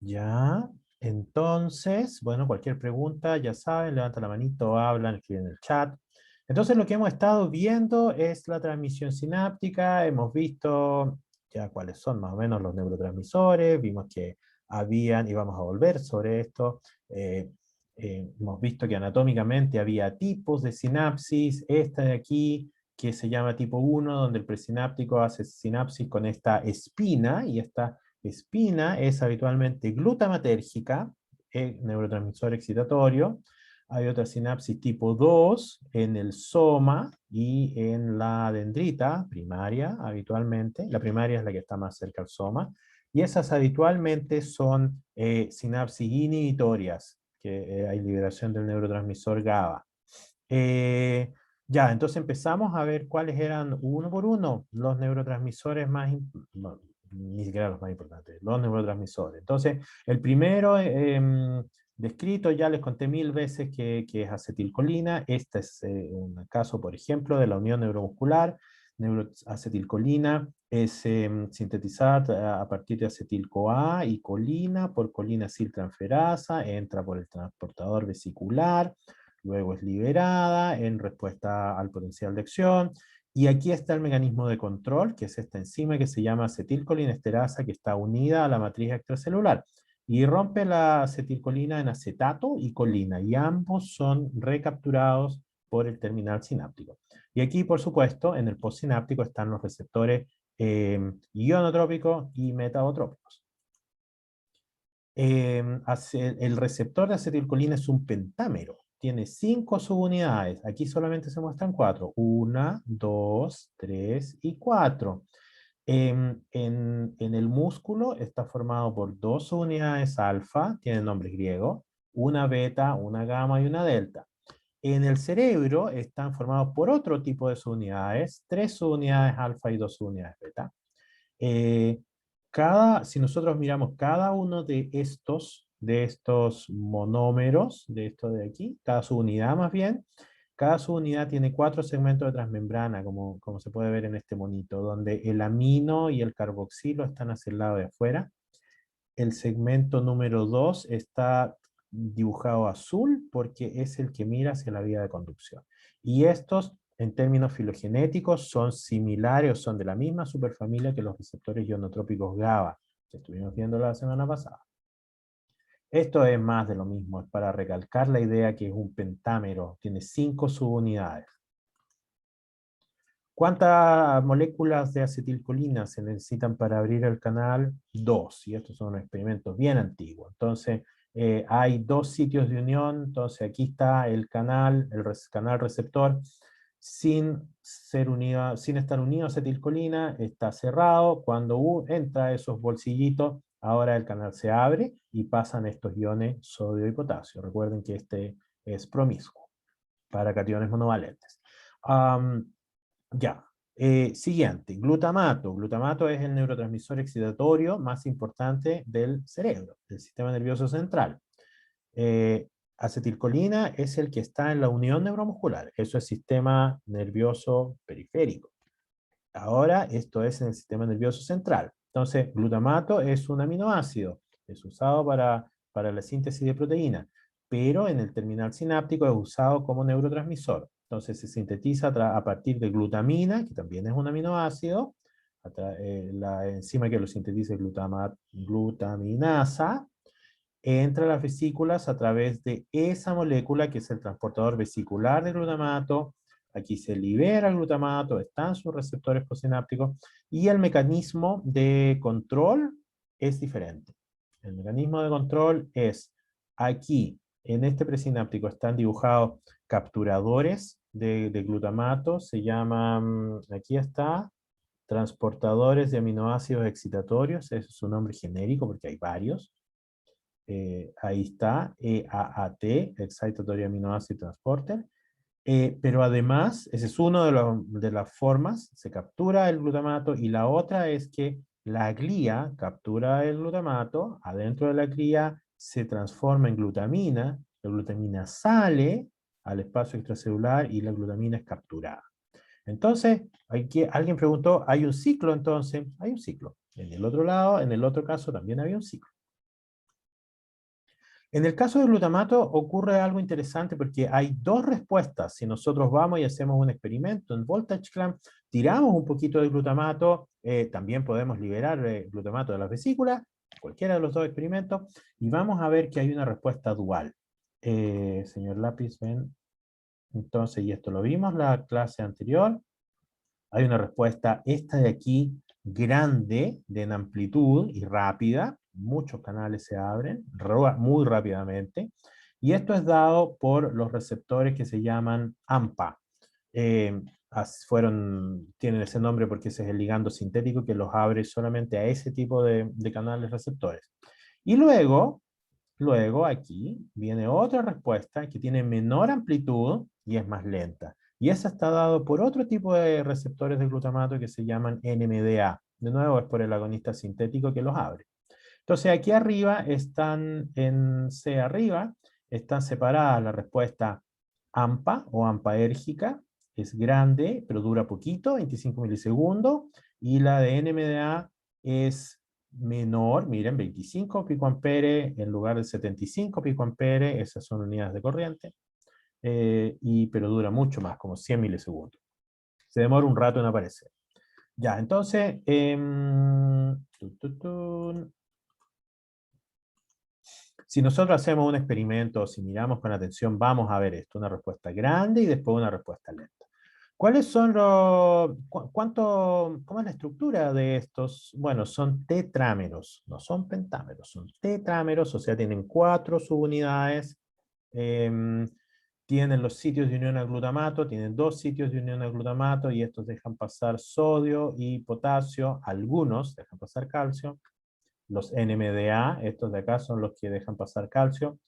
Ya, entonces, bueno, cualquier pregunta, ya saben, levanta la manito, hablan, escriben en el chat. Entonces, lo que hemos estado viendo es la transmisión sináptica. Hemos visto ya cuáles son más o menos los neurotransmisores. Vimos que habían, y vamos a volver sobre esto, eh, hemos visto que anatómicamente había tipos de sinapsis. Esta de aquí, que se llama tipo 1, donde el presináptico hace sinapsis con esta espina, y esta espina es habitualmente glutamatérgica, neurotransmisor excitatorio. Hay otra sinapsis tipo 2 en el soma y en la dendrita primaria, habitualmente. La primaria es la que está más cerca al soma. Y esas habitualmente son sinapsis inhibitorias, que hay liberación del neurotransmisor GABA. Eh, ya, entonces empezamos a ver cuáles eran uno por uno los neurotransmisores más, no, ni siquiera los más importantes, los neurotransmisores. Entonces, el primero descrito, ya les conté 1000 veces que es acetilcolina. Este es un caso, por ejemplo, de la unión neuromuscular. Neuroacetilcolina es sintetizada a partir de acetil-CoA y colina por colina-aciltransferasa, entra por el transportador vesicular, luego es liberada en respuesta al potencial de acción. Y aquí está el mecanismo de control, que es esta enzima que se llama acetilcolinesterasa, que está unida a la matriz extracelular. Y rompe la acetilcolina en acetato y colina, y ambos son recapturados por el terminal sináptico. Y aquí, por supuesto, en el postsináptico están los receptores ionotrópicos y metabotrópicos. El receptor de acetilcolina es un pentámero. Tiene 5 subunidades. Aquí solamente se muestran 4. 1, 2, 3 y 4. En el músculo está formado por 2 subunidades alfa, tienen nombres griegos, una beta, una gamma y una delta. En el cerebro están formados por otro tipo de subunidades, 3 subunidades alfa y 2 subunidades beta. Eh, si nosotros miramos cada uno de estos monómeros, de esto de aquí, cada subunidad más bien, cada subunidad tiene 4 segmentos de transmembrana, como se puede ver en este monito, donde el amino y el carboxilo están hacia el lado de afuera. El segmento número 2 está dibujado azul porque es el que mira hacia la vía de conducción. Y estos, en términos filogenéticos, son similares o son de la misma superfamilia que los receptores ionotrópicos GABA, que estuvimos viendo la semana pasada. Esto es más de lo mismo, es para recalcar la idea que es un pentámero, tiene 5 subunidades. ¿Cuántas moléculas de acetilcolina se necesitan para abrir el canal? 2, y estos son experimentos bien antiguos. Entonces, hay 2 sitios de unión, entonces aquí está el canal, canal receptor, sin estar unido a acetilcolina, está cerrado. Cuando entra esos bolsillitos, ahora el canal se abre y pasan estos iones sodio y potasio. Recuerden que este es promiscuo para cationes monovalentes. Ya. Siguiente, glutamato. Glutamato es el neurotransmisor excitatorio más importante del cerebro, del sistema nervioso central. Acetilcolina es el que está en la unión neuromuscular. Eso es sistema nervioso periférico. Ahora esto es en el sistema nervioso central. Entonces, glutamato es un aminoácido. Es usado para la síntesis de proteína, pero en el terminal sináptico es usado como neurotransmisor. Entonces se sintetiza a partir de glutamina, que también es un aminoácido. La enzima que lo sintetiza es glutaminasa. Entra a las vesículas a través de esa molécula que es el transportador vesicular de glutamato. Aquí se libera el glutamato, están sus receptores postsinápticos y el mecanismo de control es diferente. El mecanismo de control es aquí, en este presináptico están dibujados capturadores de glutamato, se llaman, aquí está, transportadores de aminoácidos excitatorios, ese es su nombre genérico porque hay varios. Ahí está, EAAT, Excitatory Amino Acid Transporter. Pero además, esa es una de las formas, se captura el glutamato, y la otra es que la glía captura el glutamato, adentro de la glía se transforma en glutamina, la glutamina sale al espacio extracelular y la glutamina es capturada. Entonces, alguien preguntó, ¿hay un ciclo entonces? Hay un ciclo. En el otro lado, en el otro caso también había un ciclo. En el caso del glutamato ocurre algo interesante porque hay dos respuestas. Si nosotros vamos y hacemos un experimento en Voltage Clamp, tiramos un poquito de glutamato, también podemos liberar glutamato de las vesículas, cualquiera de los dos experimentos, y vamos a ver que hay una respuesta dual. Señor Lápiz, ven. Entonces, y esto lo vimos la clase anterior, hay una respuesta, esta de aquí, grande, en amplitud y rápida, muchos canales se abren muy rápidamente, y esto es dado por los receptores que se llaman AMPA. Tienen ese nombre porque ese es el ligando sintético que los abre solamente a ese tipo de canales receptores. Y luego aquí viene otra respuesta que tiene menor amplitud y es más lenta. Y esa está dado por otro tipo de receptores de glutamato que se llaman NMDA. De nuevo es por el agonista sintético que los abre. Entonces aquí arriba están, en C arriba, están separadas la respuesta AMPA o ampaérgica, es grande, pero dura poquito, 25 milisegundos, y la de NMDA es menor, miren, 25 picoamperes en lugar de 75 picoamperes, esas son unidades de corriente, pero dura mucho más, como 100 milisegundos. Se demora un rato en aparecer. Ya, entonces, si nosotros hacemos un experimento, si miramos con atención, vamos a ver esto, una respuesta grande y después una respuesta lenta. ¿Cuáles son cómo es la estructura de estos? Bueno, son tetrámeros, no son pentámeros, son tetrámeros, o sea, tienen 4 subunidades, tienen los sitios de unión al glutamato, tienen 2 sitios de unión al glutamato, y estos dejan pasar sodio y potasio, algunos dejan pasar calcio, los NMDA, estos de acá son los que dejan pasar calcio.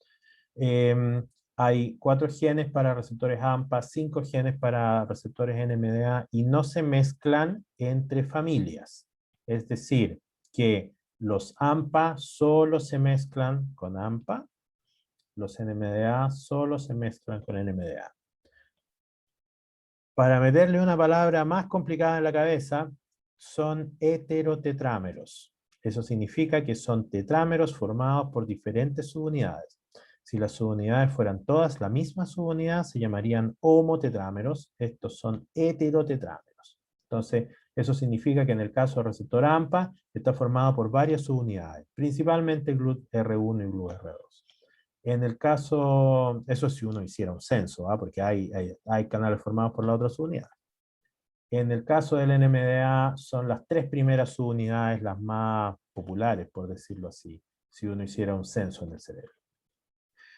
Hay 4 genes para receptores AMPA, 5 genes para receptores NMDA, y no se mezclan entre familias. Es decir, que los AMPA solo se mezclan con AMPA, los NMDA solo se mezclan con NMDA. Para meterle una palabra más complicada en la cabeza, son heterotetrámeros. Eso significa que son tetrámeros formados por diferentes subunidades. Si las subunidades fueran todas la misma subunidad, se llamarían homotetrámeros. Estos son heterotetrámeros. Entonces, eso significa que en el caso del receptor AMPA, está formado por varias subunidades, principalmente GLUT-R1 y GLUT-R2. En el caso, eso si uno hiciera un censo, porque hay canales formados por la otra subunidad. En el caso del NMDA, son las 3 primeras subunidades las más populares, por decirlo así, si uno hiciera un censo en el cerebro.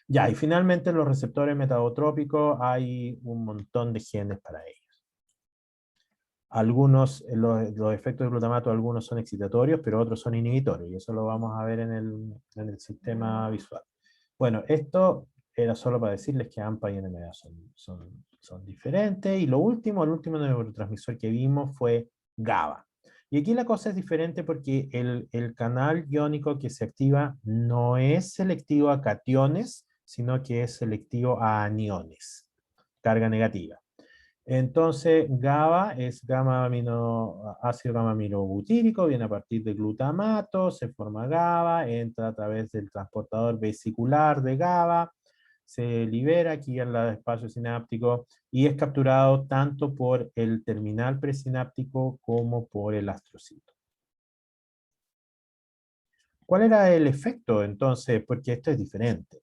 Ya, y finalmente los receptores metabotrópicos, hay un montón de genes para ellos. Algunos, los efectos de glutamato, algunos son excitatorios, pero otros son inhibitorios, y eso lo vamos a ver en el sistema visual. Bueno, esto era solo para decirles que AMPA y NMDA son diferentes, y el último neurotransmisor que vimos fue GABA. Y aquí la cosa es diferente porque el canal iónico que se activa no es selectivo a cationes, sino que es selectivo a aniones, carga negativa. Entonces, GABA es ácido gamma aminobutírico, viene a partir de glutamato, se forma GABA, entra a través del transportador vesicular de GABA, se libera aquí en el espacio sináptico y es capturado tanto por el terminal presináptico como por el astrocito. ¿Cuál era el efecto entonces? Porque esto es diferente.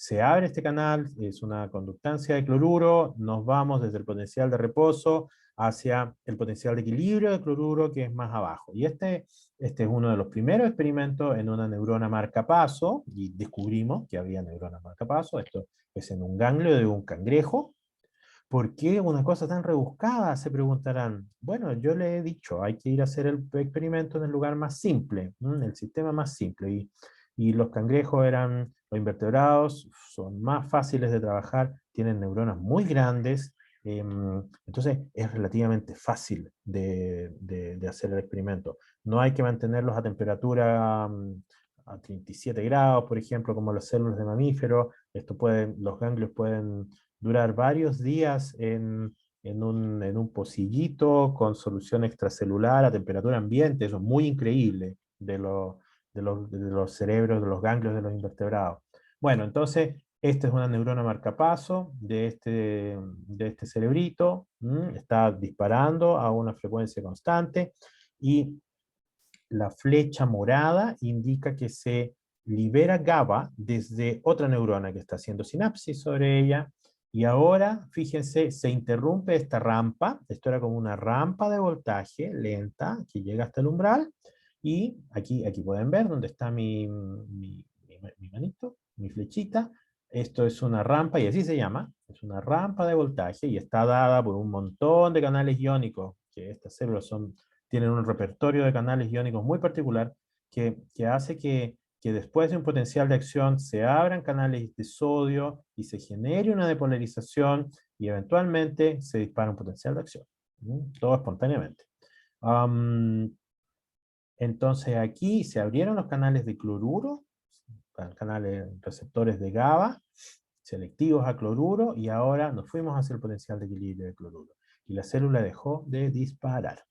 Se abre este canal, es una conductancia de cloruro, nos vamos desde el potencial de reposo hacia el potencial de equilibrio de cloruro, que es más abajo. Y este es uno de los primeros experimentos en una neurona marcapaso, y descubrimos que había neurona marcapaso. Esto es en un ganglio de un cangrejo. ¿Por qué una cosa tan rebuscada? Se preguntarán. Bueno, yo le he dicho, hay que ir a hacer el experimento en el lugar más simple, el sistema más simple. Y los cangrejos los invertebrados, son más fáciles de trabajar, tienen neuronas muy grandes, entonces es relativamente fácil de hacer el experimento. No hay que mantenerlos a temperatura a 37 grados, por ejemplo, como las células de mamíferos. Los ganglios pueden durar varios días en un pocillito con solución extracelular a temperatura ambiente. Eso es muy increíble de los cerebros, de los ganglios de los invertebrados. Bueno, entonces, esta es una neurona marcapaso de este cerebrito, está disparando a una frecuencia constante, y la flecha morada indica que se libera GABA desde otra neurona que está haciendo sinapsis sobre ella, y ahora, fíjense, se interrumpe esta rampa. Esto era como una rampa de voltaje lenta que llega hasta el umbral, y aquí pueden ver dónde está mi manito, mi flechita. Esto es una rampa, y así se llama, es una rampa de voltaje, y está dada por un montón de canales iónicos, que estas células tienen un repertorio de canales iónicos muy particular, que hace que después de un potencial de acción se abran canales de sodio y se genere una depolarización, y eventualmente se dispara un potencial de acción. Todo espontáneamente. Entonces aquí se abrieron los canales de cloruro, canales receptores de GABA, selectivos a cloruro, y ahora nos fuimos hacia el potencial de equilibrio de cloruro. Y la célula dejó de disparar.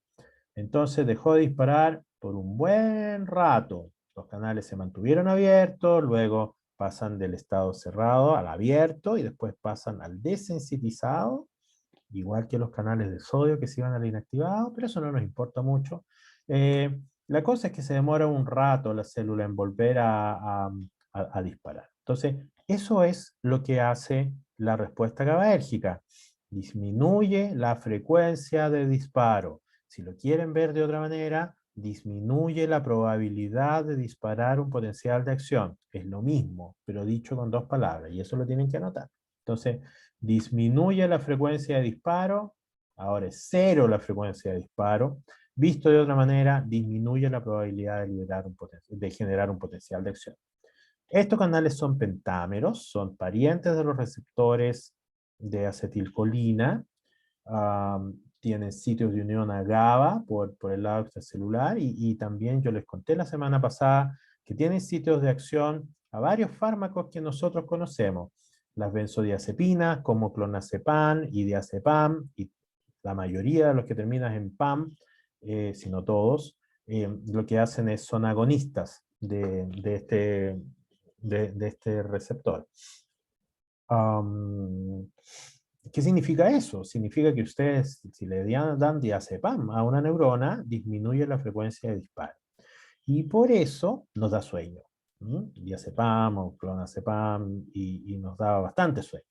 Entonces dejó de disparar por un buen rato. Los canales se mantuvieron abiertos, luego pasan del estado cerrado al abierto, y después pasan al desensitizado, igual que los canales de sodio que se iban al inactivado, pero eso no nos importa mucho. La cosa es que se demora un rato la célula en volver a disparar. Entonces, eso es lo que hace la respuesta GABAérgica. Disminuye la frecuencia de disparo. Si lo quieren ver de otra manera, disminuye la probabilidad de disparar un potencial de acción. Es lo mismo, pero dicho con dos palabras, y eso lo tienen que anotar. Entonces, disminuye la frecuencia de disparo, ahora es cero la frecuencia de disparo. Visto de otra manera, disminuye la probabilidad de generar un potencial de acción. Estos canales son pentámeros, son parientes de los receptores de acetilcolina, tienen sitios de unión a GABA por el lado extracelular, y también yo les conté la semana pasada que tienen sitios de acción a varios fármacos que nosotros conocemos. Las benzodiazepinas como clonazepam y diazepam, y la mayoría de los que terminan en PAM, si no todos, lo que hacen son agonistas de este receptor. ¿Qué significa eso? Significa que ustedes, si le dan diazepam a una neurona, disminuye la frecuencia de disparo. Y por eso nos da sueño. Diazepam o clonazepam, y nos da bastante sueño.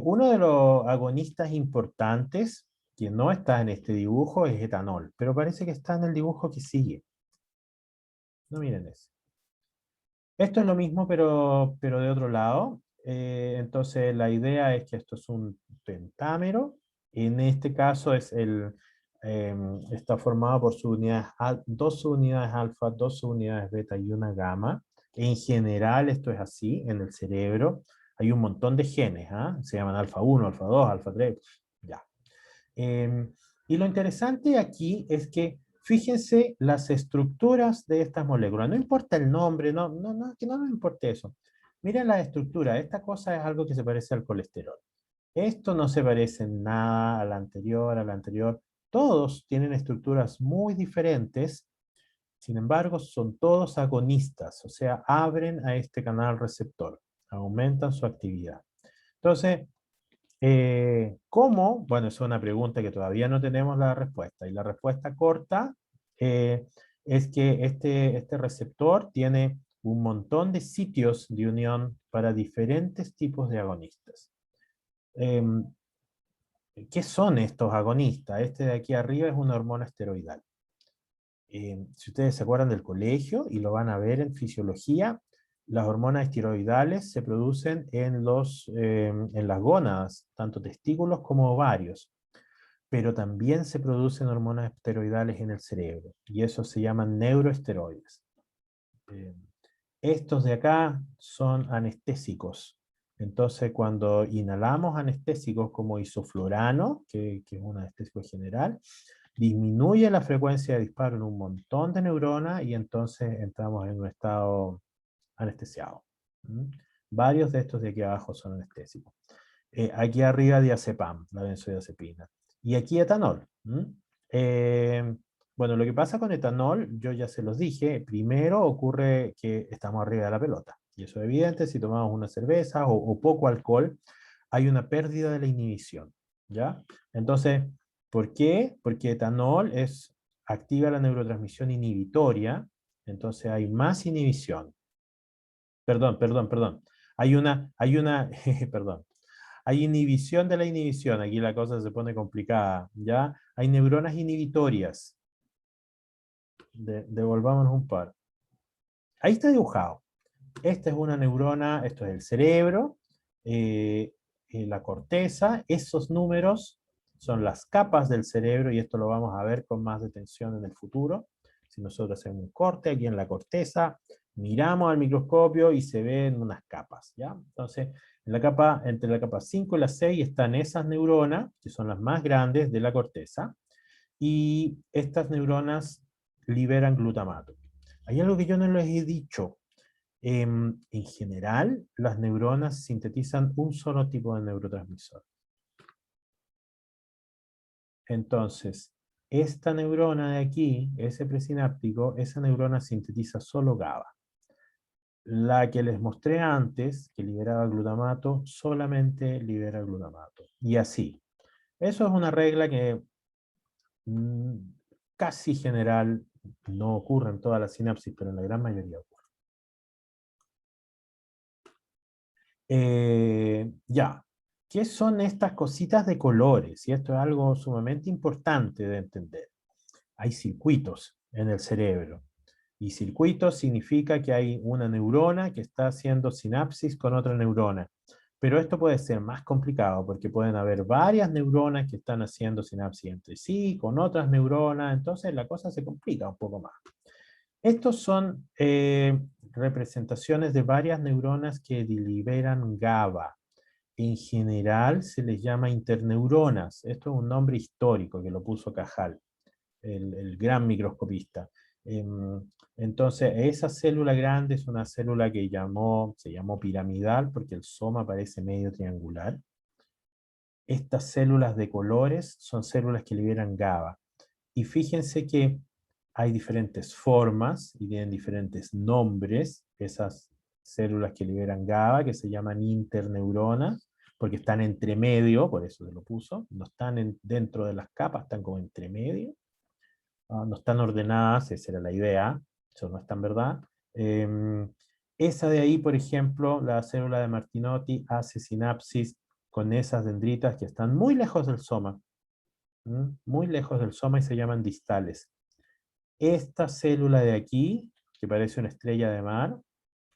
Uno de los agonistas importantes que no está en este dibujo es etanol, pero parece que está en el dibujo que sigue. No miren ese. Esto es lo mismo, pero de otro lado. Entonces la idea es que esto es un pentámero. En este caso está formado por dos subunidades alfa, dos subunidades beta y una gamma. En general esto es así en el cerebro. Hay un montón de genes, se llaman alfa 1, alfa 2, alfa 3, ya. Y lo interesante aquí es que fíjense las estructuras de estas moléculas. No importa el nombre, que no nos importe eso. Miren la estructura. Esta cosa es algo que se parece al colesterol. Esto no se parece en nada al anterior, al anterior. Todos tienen estructuras muy diferentes. Sin embargo, son todos agonistas, o sea, abren a este canal receptor, aumentan su actividad. Entonces, ¿cómo? Bueno, es una pregunta que todavía no tenemos la respuesta. Y la respuesta corta es que este receptor tiene un montón de sitios de unión para diferentes tipos de agonistas. ¿Qué son estos agonistas? Este de aquí arriba es una hormona esteroidal. Si ustedes se acuerdan del colegio y lo van a ver en fisiología, las hormonas esteroidales se producen en las gónadas, tanto testículos como ovarios, pero también se producen hormonas esteroidales en el cerebro, y eso se llaman neuroesteroides. Estos de acá son anestésicos. Entonces, cuando inhalamos anestésicos como isoflurano, que es un anestésico general, disminuye la frecuencia de disparo en un montón de neuronas, y entonces entramos en un estado anestesiado. Varios de estos de aquí abajo son anestésicos. Aquí arriba diazepam, la benzodiazepina. Y aquí etanol. Bueno, lo que pasa con etanol, yo ya se los dije, primero ocurre que estamos arriba de la pelota. Y eso es evidente, si tomamos una cerveza o poco alcohol, hay una pérdida de la inhibición, ¿ya? Entonces, ¿por qué? Porque etanol activa la neurotransmisión inhibitoria, entonces hay más inhibición. Perdón. Perdón. Hay inhibición de la inhibición, aquí la cosa se pone complicada, ¿ya? Hay neuronas inhibitorias. Devolvámonos un par. Ahí está dibujado. Esta es una neurona, esto es el cerebro, la corteza, esos números son las capas del cerebro y esto lo vamos a ver con más detención en el futuro. Si nosotros hacemos un corte aquí en la corteza, miramos al microscopio y se ven unas capas, ¿ya? Entonces, entre la capa 5 y la 6 están esas neuronas, que son las más grandes de la corteza, y estas neuronas liberan glutamato. Hay algo que yo no les he dicho. En general, las neuronas sintetizan un solo tipo de neurotransmisor. Entonces, esta neurona de aquí, ese presináptico, esa neurona sintetiza solo GABA. La que les mostré antes, que liberaba glutamato, solamente libera glutamato. Y así. Eso es una regla que mm, casi general, no ocurre en todas las sinapsis, pero en la gran mayoría ocurre. Ya, ¿qué son estas cositas de colores? Y esto es algo sumamente importante de entender. Hay circuitos en el cerebro. Y circuitos significa que hay una neurona que está haciendo sinapsis con otra neurona. Pero esto puede ser más complicado porque pueden haber varias neuronas que están haciendo sinapsis entre sí, con otras neuronas, entonces la cosa se complica un poco más. Estos son representaciones de varias neuronas que liberan GABA. En general se les llama interneuronas. Esto es un nombre histórico que lo puso Cajal, el gran microscopista. Entonces, esa célula grande es una célula que se llamó piramidal porque el soma parece medio triangular. Estas células de colores son células que liberan GABA. Y fíjense que hay diferentes formas y tienen diferentes nombres, esas células que liberan GABA, que se llaman interneuronas, porque están entre medio, por eso se lo puso, no están dentro de las capas, están como entre medio, no están ordenadas, esa era la idea, eso no es tan verdad. Esa de ahí, por ejemplo, la célula de Martinotti hace sinapsis con esas dendritas que están muy lejos del soma, muy lejos del soma y se llaman distales. Esta célula de aquí, que parece una estrella de mar,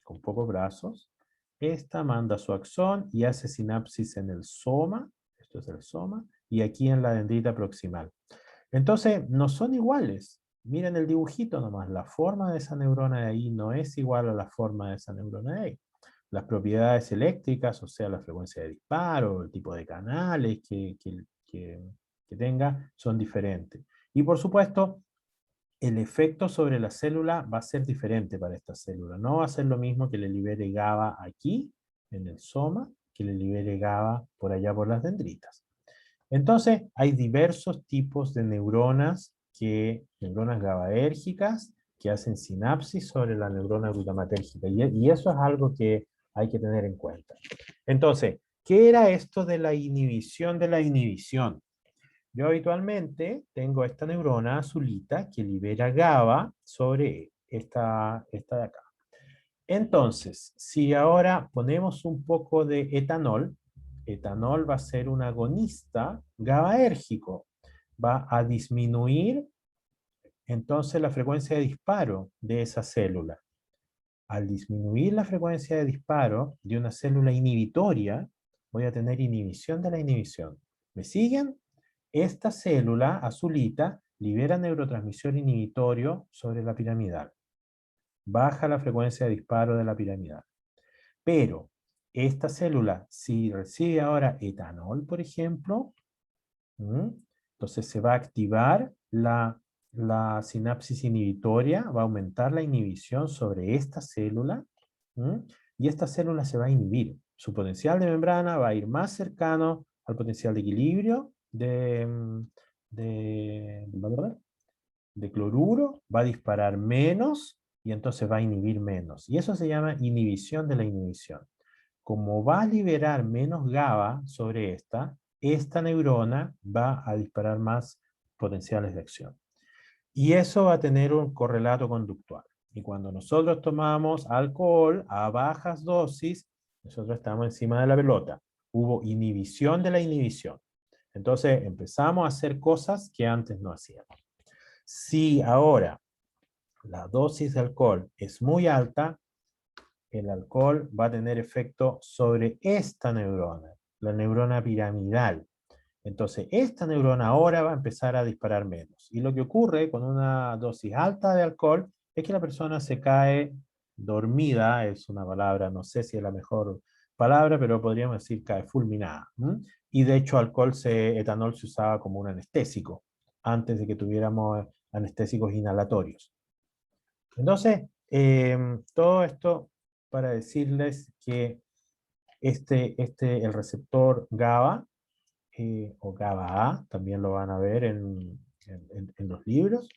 con pocos brazos, esta manda su axón y hace sinapsis en el soma, esto es el soma, y aquí en la dendrita proximal. Entonces, no son iguales. Miren el dibujito nomás, la forma de esa neurona de ahí no es igual a la forma de esa neurona de ahí. Las propiedades eléctricas, o sea, la frecuencia de disparo, el tipo de canales que tenga, son diferentes. Y por supuesto, el efecto sobre la célula va a ser diferente para esta célula. No va a ser lo mismo que le libere GABA aquí, en el soma, que le libere GABA por allá por las dendritas. Entonces, hay diversos tipos de neuronas GABAérgicas que hacen sinapsis sobre la neurona glutamatérgica. Y eso es algo que hay que tener en cuenta. Entonces, ¿qué era esto de la inhibición de la inhibición? Yo habitualmente tengo esta neurona azulita que libera GABA sobre esta de acá. Entonces, si ahora ponemos un poco de etanol va a ser un agonista GABAérgico. Va a disminuir entonces la frecuencia de disparo de esa célula. Al disminuir la frecuencia de disparo de una célula inhibitoria, voy a tener inhibición de la inhibición. ¿Me siguen? Esta célula azulita libera neurotransmisor inhibitorio sobre la piramidal. Baja la frecuencia de disparo de la piramidal. Pero esta célula, si recibe ahora etanol, por ejemplo, entonces se va a activar la sinapsis inhibitoria, va a aumentar la inhibición sobre esta célula, y esta célula se va a inhibir. Su potencial de membrana va a ir más cercano al potencial de equilibrio de cloruro va a disparar menos y entonces va a inhibir menos. Y eso se llama inhibición de la inhibición. Como va a liberar menos GABA sobre esta neurona va a disparar más potenciales de acción. Y eso va a tener un correlato conductual. Y cuando nosotros tomamos alcohol a bajas dosis, nosotros estamos encima de la pelota. Hubo inhibición de la inhibición. Entonces empezamos a hacer cosas que antes no hacíamos. Si ahora la dosis de alcohol es muy alta, el alcohol va a tener efecto sobre esta neurona, la neurona piramidal. Entonces, esta neurona ahora va a empezar a disparar menos. Y lo que ocurre con una dosis alta de alcohol es que la persona se cae dormida, es una palabra, no sé si es la mejor palabra, pero podríamos decir cae fulminada. Y de hecho, etanol se usaba como un anestésico, antes de que tuviéramos anestésicos inhalatorios. Entonces, todo esto para decirles que el receptor GABA, o GABA-A, también lo van a ver en los libros,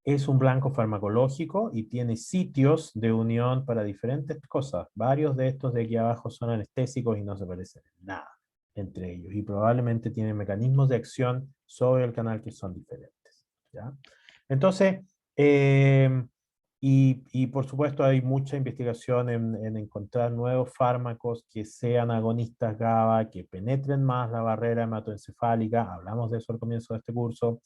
es un blanco farmacológico y tiene sitios de unión para diferentes cosas. Varios de estos de aquí abajo son anestésicos y no se parecen en nada entre ellos. Y probablemente tienen mecanismos de acción sobre el canal que son diferentes. ¿Ya? Entonces, y por supuesto hay mucha investigación en encontrar nuevos fármacos que sean agonistas GABA, que penetren más la barrera hematoencefálica, hablamos de eso al comienzo de este curso,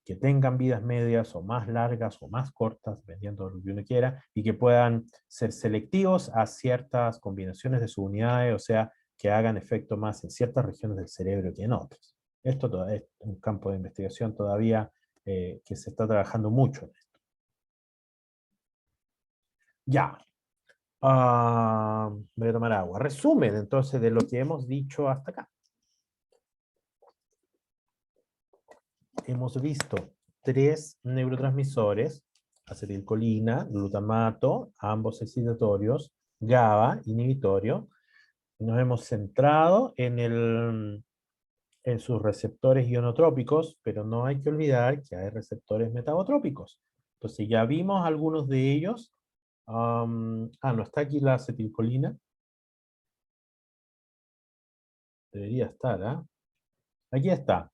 que tengan vidas medias o más largas o más cortas, dependiendo de lo que uno quiera, y que puedan ser selectivos a ciertas combinaciones de subunidades, o sea, que hagan efecto más en ciertas regiones del cerebro que en otras. Esto es un campo de investigación todavía que se está trabajando mucho en esto. Ya. Voy a tomar agua. Resumen, entonces, de lo que hemos dicho hasta acá. Hemos visto 3 neurotransmisores, acetilcolina, glutamato, ambos excitatorios, GABA, inhibitorio. Nos hemos centrado en sus receptores ionotrópicos, pero no hay que olvidar que hay receptores metabotrópicos. Entonces ya vimos algunos de ellos. No está aquí la acetilcolina. Debería estar, ¿ah? Aquí está.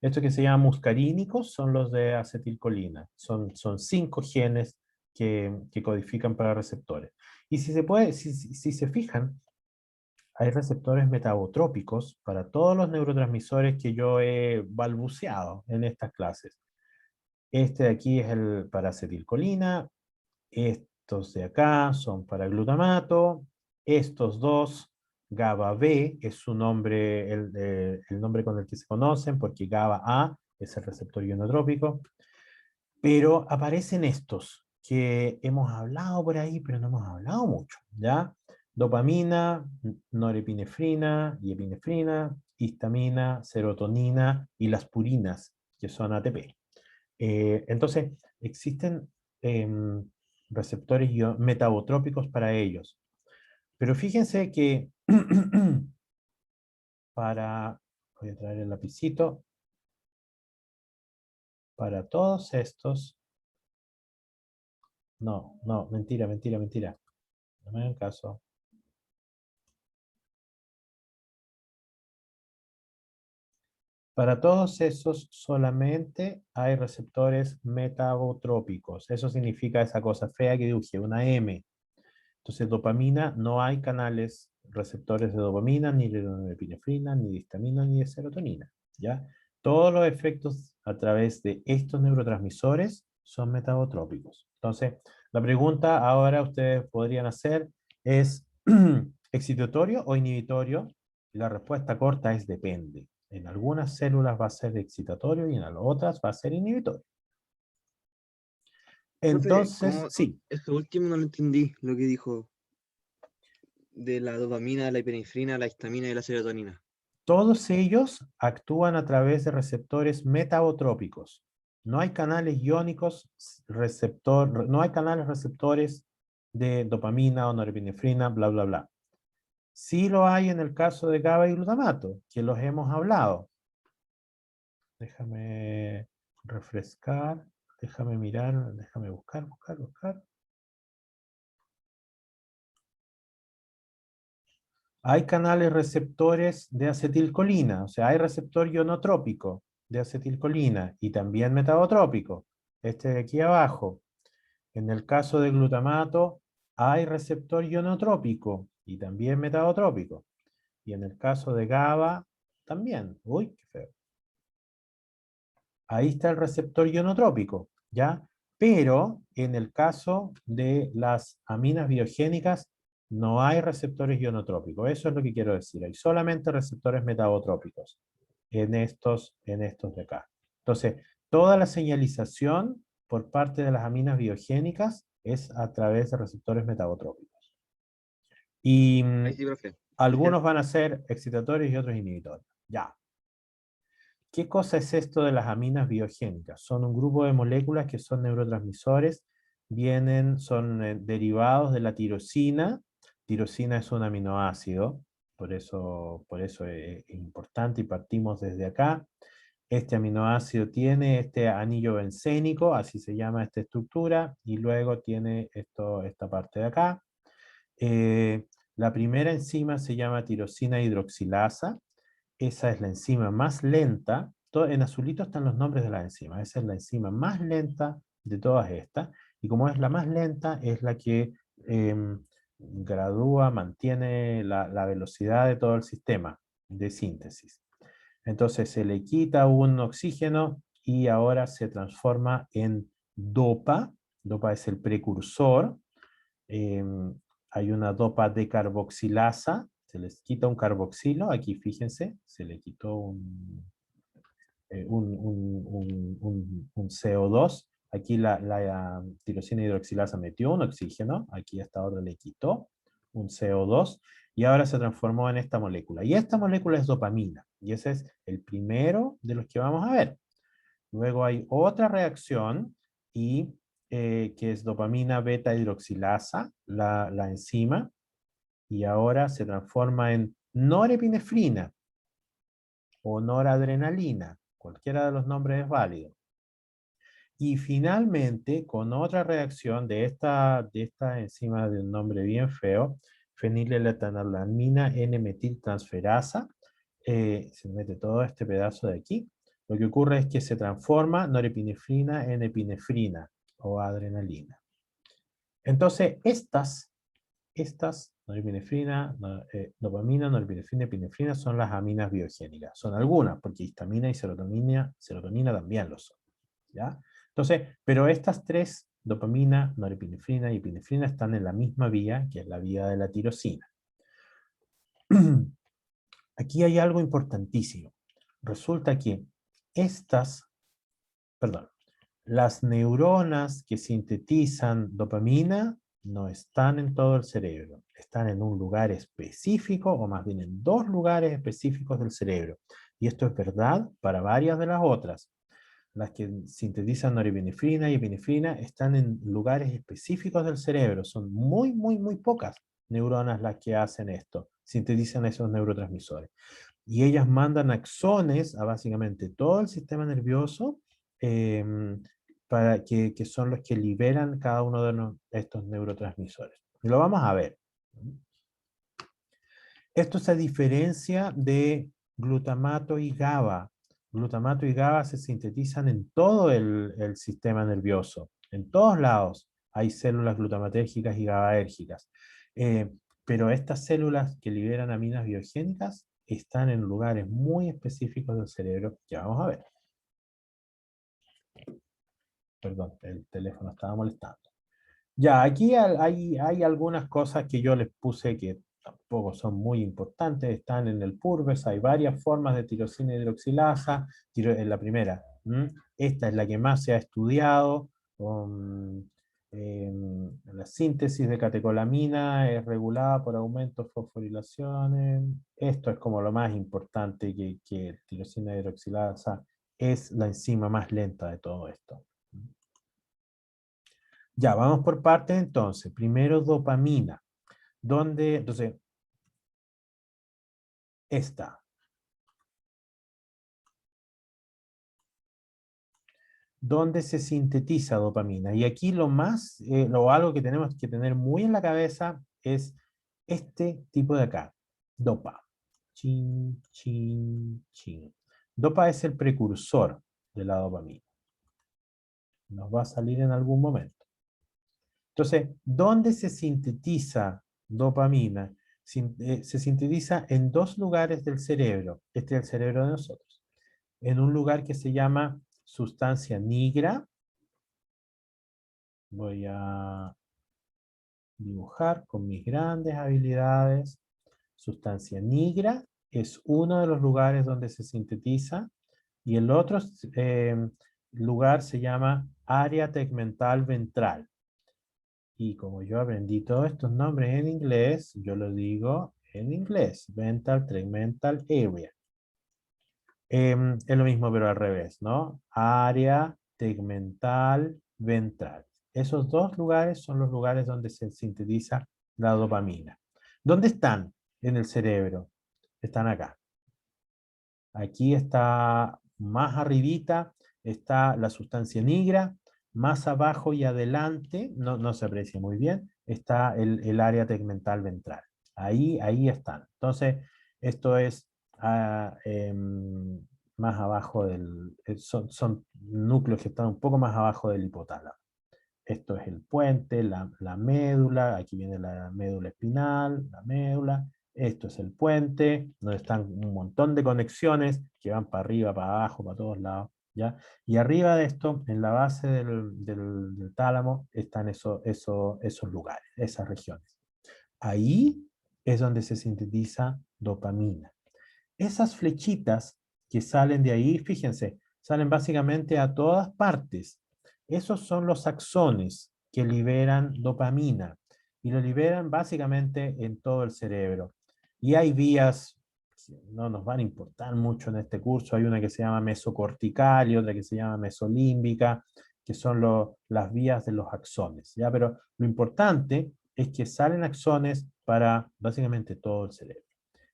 Estos que se llaman muscarínicos son los de acetilcolina. Son 5 genes que codifican para receptores. Y si se fijan, hay receptores metabotrópicos para todos los neurotransmisores que yo he balbuceado en estas clases. Este de aquí es el para acetilcolina, estos de acá son para glutamato, estos dos, GABA B es su nombre, el nombre con el que se conocen, porque GABA A es el receptor ionotrópico, pero aparecen estos que hemos hablado por ahí, pero no hemos hablado mucho, ¿ya? Dopamina, norepinefrina y epinefrina, histamina, serotonina y las purinas, que son ATP. Entonces, existen receptores metabotrópicos para ellos. Pero fíjense que voy a traer el lapicito, para todos estos, no, mentira, no me hagan caso. Para todos esos solamente hay receptores metabotrópicos. Eso significa esa cosa fea que dibujé, una M. Entonces, dopamina, no hay canales receptores de dopamina, ni de norepinefrina, ni de histamina, ni de serotonina. ¿Ya? Todos los efectos a través de estos neurotransmisores son metabotrópicos. Entonces, la pregunta ahora ustedes podrían hacer es, ¿excitatorio o inhibitorio? Y la respuesta corta es depende. En algunas células va a ser excitatorio y en otras va a ser inhibitorio. Profe, Entonces, como sí. esto último no lo entendí, lo que dijo de la dopamina, la epinefrina, la histamina y la serotonina. Todos ellos actúan a través de receptores metabotrópicos. No hay canales iónicos no hay canales receptores de dopamina o norepinefrina, bla, bla, bla. Sí lo hay en el caso de GABA y glutamato, que los hemos hablado. Déjame refrescar, déjame mirar, déjame buscar. Hay canales receptores de acetilcolina, o sea, hay receptor ionotrópico de acetilcolina y también metabotrópico, este de aquí abajo. En el caso de glutamato, hay receptor ionotrópico y también metabotrópico. Y en el caso de GABA, también. Uy, qué feo. Ahí está el receptor ionotrópico, ¿ya? Pero en el caso de las aminas biogénicas, no hay receptores ionotrópicos. Eso es lo que quiero decir. Hay solamente receptores metabotrópicos en estos de acá. Entonces, toda la señalización por parte de las aminas biogénicas es a través de receptores metabotrópicos. Y Ahí sí, profe. algunos van a ser excitatorios y otros inhibitorios. Ya. ¿Qué cosa es esto de las aminas biogénicas? Son un grupo de moléculas que son neurotransmisores, son derivados de la tirosina. Tirosina es un aminoácido, por eso es importante y partimos desde acá. Este aminoácido tiene este anillo bencénico, así se llama esta estructura, y luego tiene esta parte de acá. La primera enzima se llama tirosina hidroxilasa. Esa es la enzima más lenta. En azulito están los nombres de la enzima. Esa es la enzima más lenta de todas estas. Y como es la más lenta, es la que gradúa, mantiene la velocidad de todo el sistema de síntesis. Entonces se le quita un oxígeno y ahora se transforma en dopa. Dopa es el precursor. Hay una dopa de carboxilasa, se les quita un carboxilo, aquí fíjense, se le quitó un CO2, aquí la tirosina hidroxilasa metió un oxígeno, aquí hasta ahora le quitó un CO2, y ahora se transformó en esta molécula. Y esta molécula es dopamina, y ese es el primero de los que vamos a ver. Luego hay otra reacción, que es dopamina beta hidroxilasa, la enzima, y ahora se transforma en norepinefrina o noradrenalina. Cualquiera de los nombres es válido. Y finalmente, con otra reacción de esta enzima de un nombre bien feo, feniletonalamina N-metiltransferasa, se mete todo este pedazo de aquí. Lo que ocurre es que se transforma norepinefrina en epinefrina o adrenalina. Entonces, estas norepinefrina, dopamina, norepinefrina, epinefrina, son las aminas biogénicas. Son algunas, porque histamina y serotonina también lo son. ¿Ya? Entonces, pero estas tres, dopamina, norepinefrina y epinefrina, están en la misma vía, que es la vía de la tirosina. Aquí hay algo importantísimo. Resulta que las neuronas que sintetizan dopamina no están en todo el cerebro, están en un lugar específico, o más bien en dos lugares específicos del cerebro. Y esto es verdad para varias de las otras. Las que sintetizan norepinefrina y epinefrina están en lugares específicos del cerebro. Son muy, muy, muy pocas neuronas las que hacen esto, sintetizan esos neurotransmisores. Y ellas mandan axones a básicamente todo el sistema nervioso, para que son los que liberan cada uno de estos neurotransmisores. Y lo vamos a ver. Esto es a diferencia de glutamato y GABA. Glutamato y GABA se sintetizan en todo el sistema nervioso. En todos lados hay células glutamatérgicas y GABAérgicas. Pero estas células que liberan aminas biogénicas están en lugares muy específicos del cerebro que vamos a ver. Perdón, el teléfono estaba molestando. Ya, aquí hay algunas cosas que yo les puse que tampoco son muy importantes, están en el PURBES, hay varias formas de tirosina hidroxilasa, en la primera, esta es la que más se ha estudiado, la síntesis de catecolamina es regulada por aumento de fosforilaciones, esto es como lo más importante, que tirosina hidroxilasa es la enzima más lenta de todo esto. Ya, vamos por partes entonces. Primero dopamina. Entonces, esta. donde se sintetiza dopamina. Y aquí algo que tenemos que tener muy en la cabeza es este tipo de acá, dopa. Chin, chin, chin. Dopa es el precursor de la dopamina. Nos va a salir en algún momento. Entonces, ¿dónde se sintetiza dopamina? Se sintetiza en dos lugares del cerebro. Este es el cerebro de nosotros. En un lugar que se llama sustancia nigra. Voy a dibujar con mis grandes habilidades. Sustancia nigra es uno de los lugares donde se sintetiza y el otro lugar se llama área tegmental ventral. Y como yo aprendí todos estos nombres en inglés, yo lo digo en inglés. Ventral tegmental area. Es lo mismo pero al revés, ¿no? Área tegmental ventral. Esos dos lugares son los lugares donde se sintetiza la dopamina. ¿Dónde están en el cerebro? Están acá. Aquí está más arribita, está la sustancia negra, más abajo y adelante, no se aprecia muy bien, está el área tegmental ventral. Ahí están. Entonces, esto es más abajo son núcleos que están un poco más abajo del hipotálamo. Esto es el puente, la médula, aquí viene la médula espinal, la médula, esto es el puente, donde están un montón de conexiones que van para arriba, para abajo, para todos lados, ¿ya? Y arriba de esto, en la base del tálamo, están esos lugares, esas regiones. Ahí es donde se sintetiza dopamina. Esas flechitas que salen de ahí, fíjense, salen básicamente a todas partes. Esos son los axones que liberan dopamina y lo liberan básicamente en todo el cerebro. Y hay vías que no nos van a importar mucho en este curso. Hay una que se llama mesocortical y otra que se llama mesolímbica, que son las vías de los axones, ¿ya? Pero lo importante es que salen axones para básicamente todo el cerebro.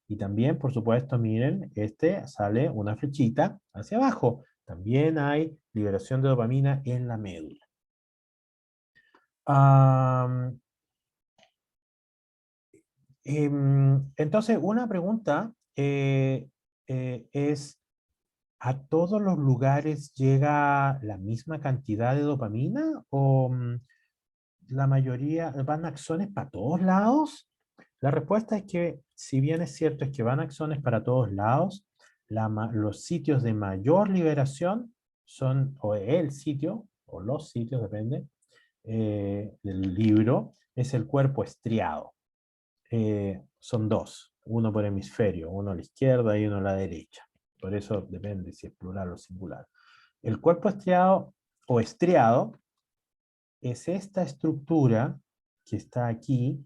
Y también, por supuesto, miren, sale una flechita hacia abajo. También hay liberación de dopamina en la médula. Entonces, una pregunta es, ¿a todos los lugares llega la misma cantidad de dopamina? ¿O la mayoría van axones para todos lados? La respuesta es que, si bien es cierto es que van axones para todos lados, los sitios de mayor liberación son, o el sitio, o los sitios, depende, del libro, es el cuerpo estriado. Son dos, uno por hemisferio, uno a la izquierda y uno a la derecha. Por eso depende si es plural o singular. El cuerpo estriado o estriado es esta estructura que está aquí.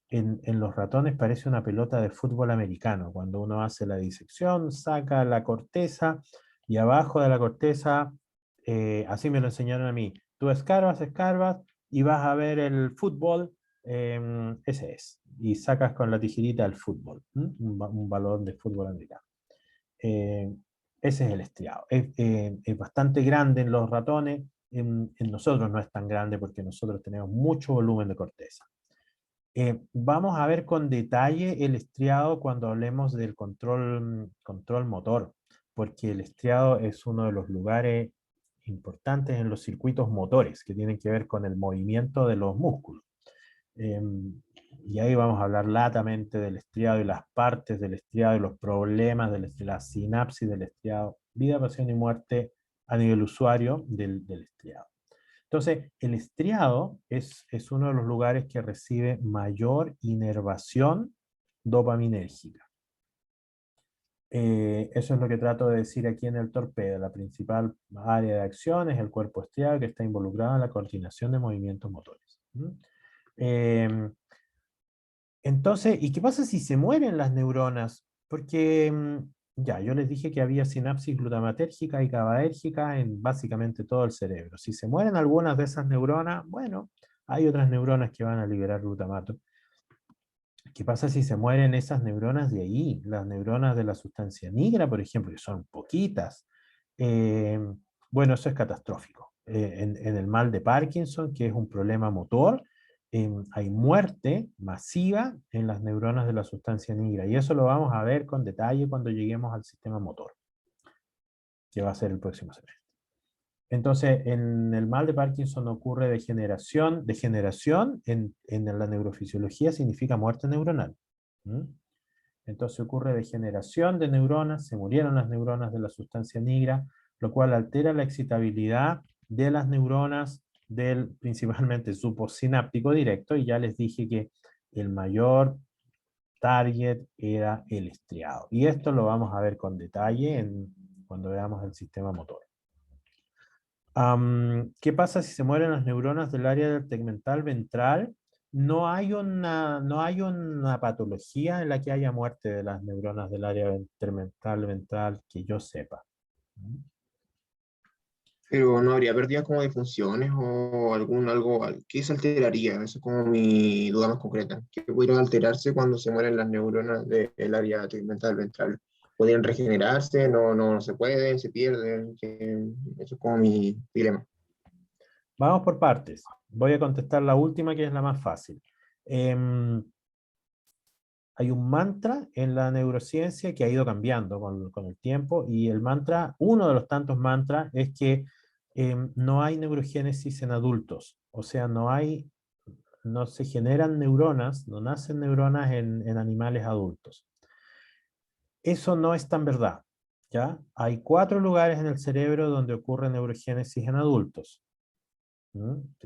En los ratones parece una pelota de fútbol americano. Cuando uno hace la disección, saca la corteza y abajo de la corteza, así me lo enseñaron a mí, tú escarbas y vas a ver el fútbol, ese es. Y sacas con la tijerita el fútbol, un balón de fútbol americano. Eh, Ese es el estriado. Es bastante grande en los ratones, en nosotros no es tan grande porque nosotros tenemos mucho volumen de corteza. Vamos a ver con detalle el estriado cuando hablemos del control motor, porque el estriado es uno de los lugares importantes en los circuitos motores que tienen que ver con el movimiento de los músculos. Y ahí vamos a hablar latamente del estriado y las partes del estriado y los problemas de la sinapsis del estriado, vida, pasión y muerte a nivel usuario del estriado. Entonces, el estriado es uno de los lugares que recibe mayor inervación dopaminérgica. Eso es lo que trato de decir aquí en el torpedo. La principal área de acción es el cuerpo estriado que está involucrado en la coordinación de movimientos motores. Entonces, ¿y qué pasa si se mueren las neuronas? Porque ya, yo les dije que había sinapsis glutamatérgica y GABAérgica en básicamente todo el cerebro. Si se mueren algunas de esas neuronas, bueno, hay otras neuronas que van a liberar glutamato. ¿Qué pasa si se mueren esas neuronas de ahí? Las neuronas de la sustancia negra, por ejemplo, que son poquitas. Bueno, eso es catastrófico. En el mal de Parkinson, que es un problema motor, hay muerte masiva en las neuronas de la sustancia negra. Y eso lo vamos a ver con detalle cuando lleguemos al sistema motor, que va a ser el próximo semestre. Entonces, en el mal de Parkinson ocurre degeneración. Degeneración en la neurofisiología significa muerte neuronal. ¿Mm? Entonces ocurre degeneración de neuronas, se murieron las neuronas de la sustancia negra, lo cual altera la excitabilidad de las neuronas del principalmente suposináptico directo, y ya les dije que el mayor target era el estriado. Y esto lo vamos a ver con detalle cuando veamos el sistema motor. ¿Qué pasa si se mueren las neuronas del área del tegmental ventral? No hay una patología en la que haya muerte de las neuronas del área tegmental ventral que yo sepa. Pero no habría pérdidas como de funciones o ¿qué se alteraría? Esa es como mi duda más concreta. ¿Qué podría alterarse cuando se mueren las neuronas del área tegmental ventral? ¿Podrían regenerarse? No se pueden, se pierden. Eso es como mi dilema. Vamos por partes. Voy a contestar la última, que es la más fácil. Hay un mantra en la neurociencia que ha ido cambiando con el tiempo, y el mantra, uno de los tantos mantras, es que no hay neurogénesis en adultos. O sea, no se generan neuronas, no nacen neuronas en animales adultos. Eso no es tan verdad, ¿ya? Hay 4 lugares en el cerebro donde ocurre neurogénesis en adultos.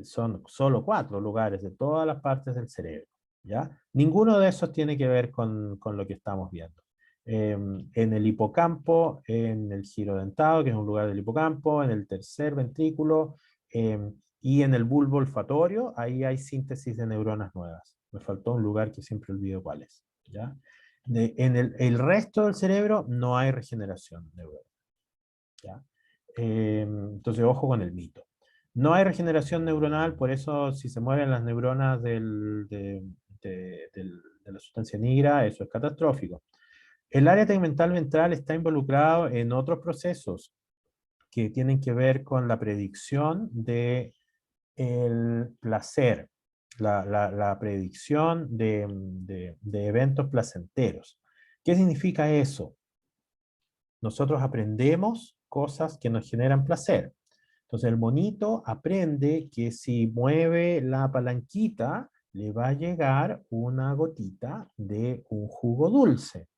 Son solo 4 lugares de todas las partes del cerebro, ¿ya? Ninguno de esos tiene que ver con lo que estamos viendo. En el hipocampo, en el giro dentado, que es un lugar del hipocampo, en el tercer ventrículo, y en el bulbo olfatorio, ahí hay síntesis de neuronas nuevas. Me faltó un lugar que siempre olvido cuál es, ¿ya? En el resto del cerebro no hay regeneración neuronal, ¿ya? Entonces, ojo con el mito. No hay regeneración neuronal, por eso si se mueren las neuronas de la sustancia negra, eso es catastrófico. El área tegmental ventral está involucrado en otros procesos que tienen que ver con la predicción del placer, la predicción de eventos placenteros. ¿Qué significa eso? Nosotros aprendemos cosas que nos generan placer. Entonces el monito aprende que si mueve la palanquita, le va a llegar una gotita de un jugo dulce.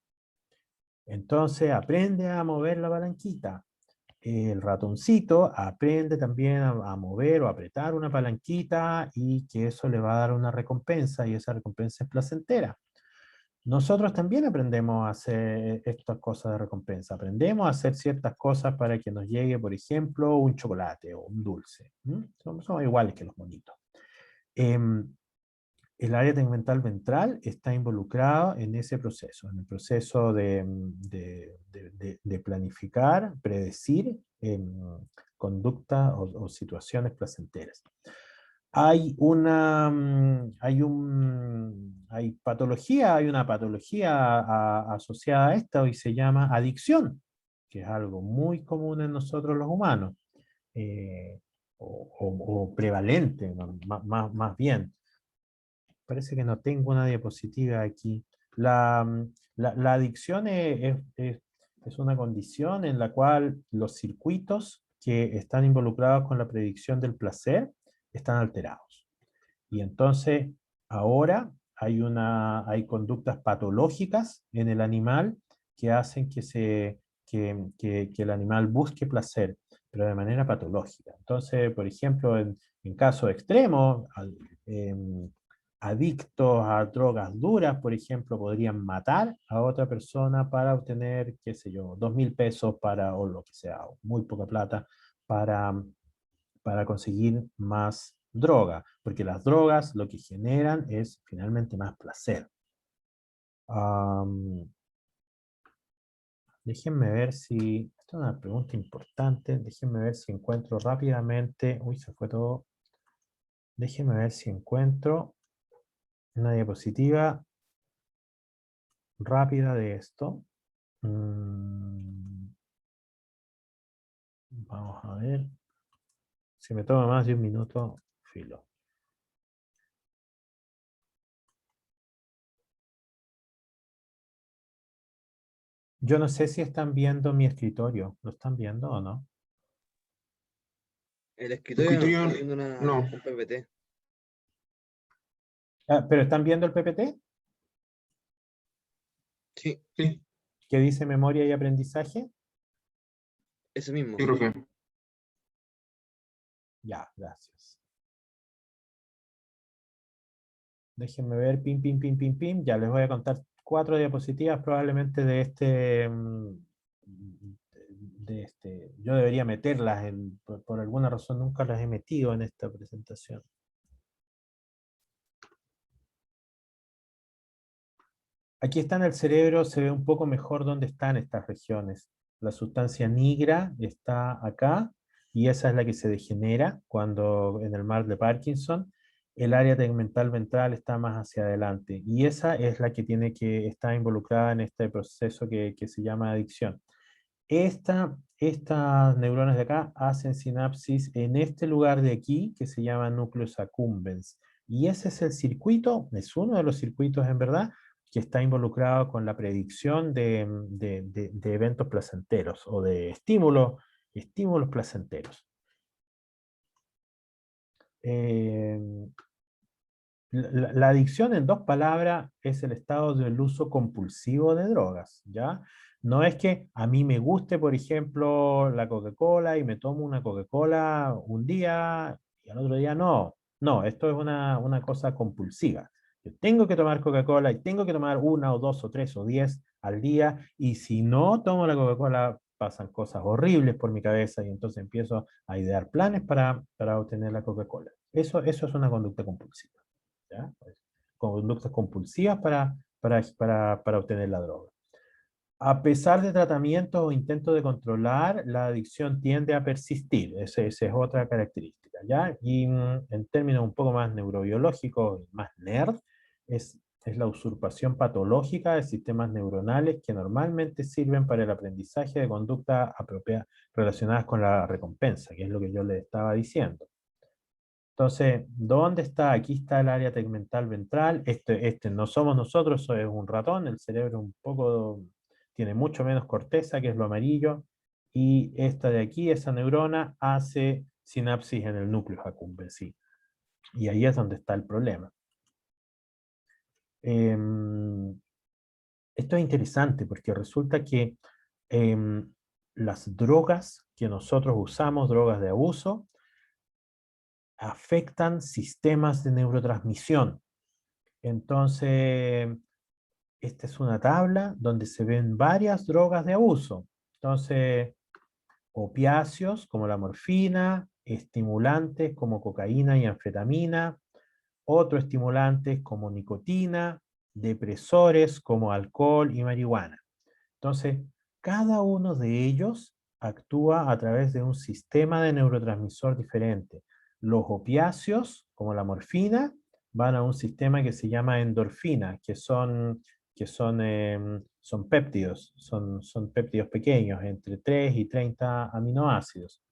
Entonces aprende a mover la palanquita. El ratoncito aprende también a mover o apretar una palanquita, y que eso le va a dar una recompensa, y esa recompensa es placentera. Nosotros también aprendemos a hacer estas cosas de recompensa. Aprendemos a hacer ciertas cosas para que nos llegue, por ejemplo, un chocolate o un dulce. Somos iguales que los monitos. El área tegmental ventral está involucrado en ese proceso, en el proceso de planificar, predecir conductas o situaciones placenteras. Hay una patología asociada a esta, y se llama adicción, que es algo muy común en nosotros los humanos, o prevalente, más bien. Parece que no tengo una diapositiva aquí. La adicción es una condición en la cual los circuitos que están involucrados con la predicción del placer están alterados. Y entonces ahora hay conductas patológicas en el animal que hacen que el animal busque placer, pero de manera patológica. Entonces, por ejemplo, en casos extremos, adictos a drogas duras, por ejemplo, podrían matar a otra persona para obtener, qué sé yo, 2.000 pesos o lo que sea, muy poca plata, para conseguir más droga, porque las drogas lo que generan es finalmente más placer. Déjenme ver si, esta es una pregunta importante, déjenme ver si encuentro rápidamente, uy, se fue todo. Déjenme ver si encuentro una diapositiva rápida de esto. Vamos a ver. Si me toma más de un minuto, filo. Yo no sé si están viendo mi escritorio. ¿Lo están viendo o no? El Tu escritorio no escritorio, está haciendo no, un PPT. Ah, ¿pero están viendo el PPT? Sí, sí, ¿Qué dice memoria y aprendizaje? ese mismo. sí, profe. Ya, gracias. Déjenme ver, pim, pim, pim, pim, pim. Ya les voy a contar 4 diapositivas probablemente de este... Yo debería meterlas, por alguna razón nunca las he metido en esta presentación. Aquí está en el cerebro, se ve un poco mejor dónde están estas regiones. La sustancia nigra está acá, y esa es la que se degenera cuando en el mal de Parkinson. El área tegmental ventral está más hacia adelante, y esa es la que está involucrada en este proceso que se llama adicción. Estas neuronas de acá hacen sinapsis en este lugar de aquí, que se llama nucleus accumbens. Y ese es el circuito, es uno de los circuitos en verdad, que está involucrado con la predicción de eventos placenteros o de estímulos placenteros. La adicción, en 2 palabras, es el estado del uso compulsivo de drogas, ¿ya? No es que a mí me guste, por ejemplo, la Coca-Cola y me tomo una Coca-Cola un día y al otro día no. No, esto es una cosa compulsiva. Yo tengo que tomar Coca-Cola y tengo que tomar 1 o 2 o 3 o 10 al día, y si no tomo la Coca-Cola pasan cosas horribles por mi cabeza y entonces empiezo a idear planes para obtener la Coca-Cola. Eso es una conducta compulsiva. ¿Ya? Pues, conductas compulsivas para obtener la droga. A pesar de tratamientos o intentos de controlar, la adicción tiende a persistir. Esa es otra característica, ¿ya? Y en términos un poco más neurobiológicos, más nerd, es la usurpación patológica de sistemas neuronales que normalmente sirven para el aprendizaje de conductas apropiadas relacionadas con la recompensa, que es lo que yo les estaba diciendo. Entonces, ¿dónde está? Aquí está el área tegmental ventral. Este no somos nosotros, eso es un ratón. El cerebro un poco tiene mucho menos corteza, que es lo amarillo. Y esta de aquí, esa neurona, hace sinapsis en el núcleo accumbens. Y ahí es donde está el problema. Esto es interesante porque resulta que las drogas que nosotros usamos, drogas de abuso, afectan sistemas de neurotransmisión. Entonces, esta es una tabla donde se ven varias drogas de abuso. Entonces, opiáceos como la morfina, estimulantes como cocaína y anfetamina, otros estimulantes como nicotina, depresores como alcohol y marihuana. Entonces, cada uno de ellos actúa a través de un sistema de neurotransmisor diferente. Los opiáceos, como la morfina, van a un sistema que se llama endorfina, son péptidos, son péptidos pequeños, entre 3 y 30 aminoácidos.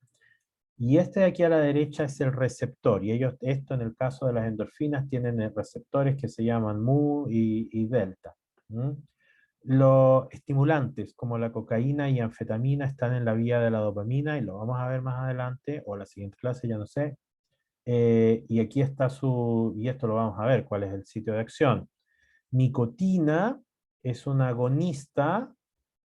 Y este de aquí a la derecha es el receptor, y esto en el caso de las endorfinas, tienen receptores que se llaman mu y delta. Los estimulantes como la cocaína y anfetamina están en la vía de la dopamina, y lo vamos a ver más adelante, o la siguiente clase, ya no sé. Y aquí está y esto lo vamos a ver, cuál es el sitio de acción. Nicotina es un agonista,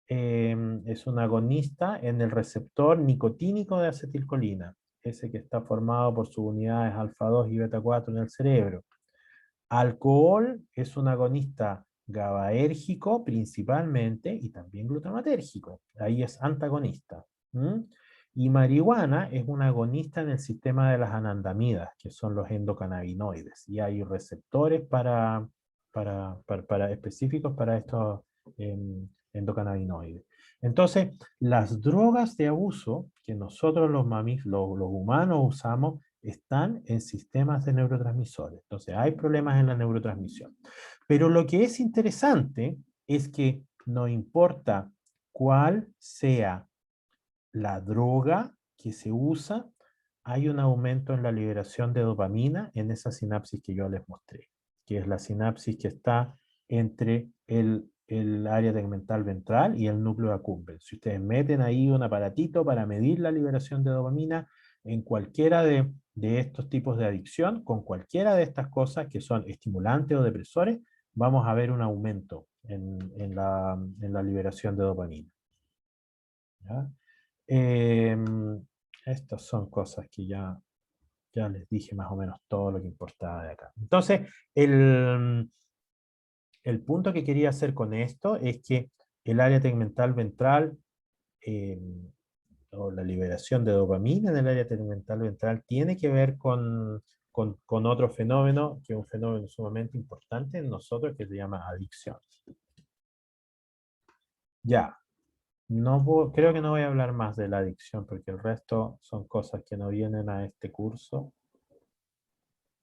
en el receptor nicotínico de acetilcolina, ese que está formado por subunidades alfa 2 y beta 4 en el cerebro. Alcohol es un agonista GABAérgico principalmente, y también glutamatérgico. Ahí es antagonista. Y marihuana es un agonista en el sistema de las anandamidas, que son los endocannabinoides. Y hay receptores específicos para estos endocannabinoides. Entonces, las drogas de abuso que nosotros los humanos usamos están en sistemas de neurotransmisores. Entonces hay problemas en la neurotransmisión. Pero lo que es interesante es que no importa cuál sea la droga que se usa, hay un aumento en la liberación de dopamina en esa sinapsis que yo les mostré, que es la sinapsis que está entre el área tegmental ventral y el núcleo accumbens. Si ustedes meten ahí un aparatito para medir la liberación de dopamina en cualquiera de estos tipos de adicción, con cualquiera de estas cosas que son estimulantes o depresores, vamos a ver un aumento en la liberación de dopamina. ¿Ya? Estas son cosas que ya les dije más o menos todo lo que importaba de acá. Entonces, el punto que quería hacer con esto es que el área tegmental ventral, o la liberación de dopamina en el área tegmental ventral, tiene que ver con otro fenómeno, que es un fenómeno sumamente importante en nosotros, que se llama adicción. Ya. Creo que no voy a hablar más de la adicción, porque el resto son cosas que no vienen a este curso.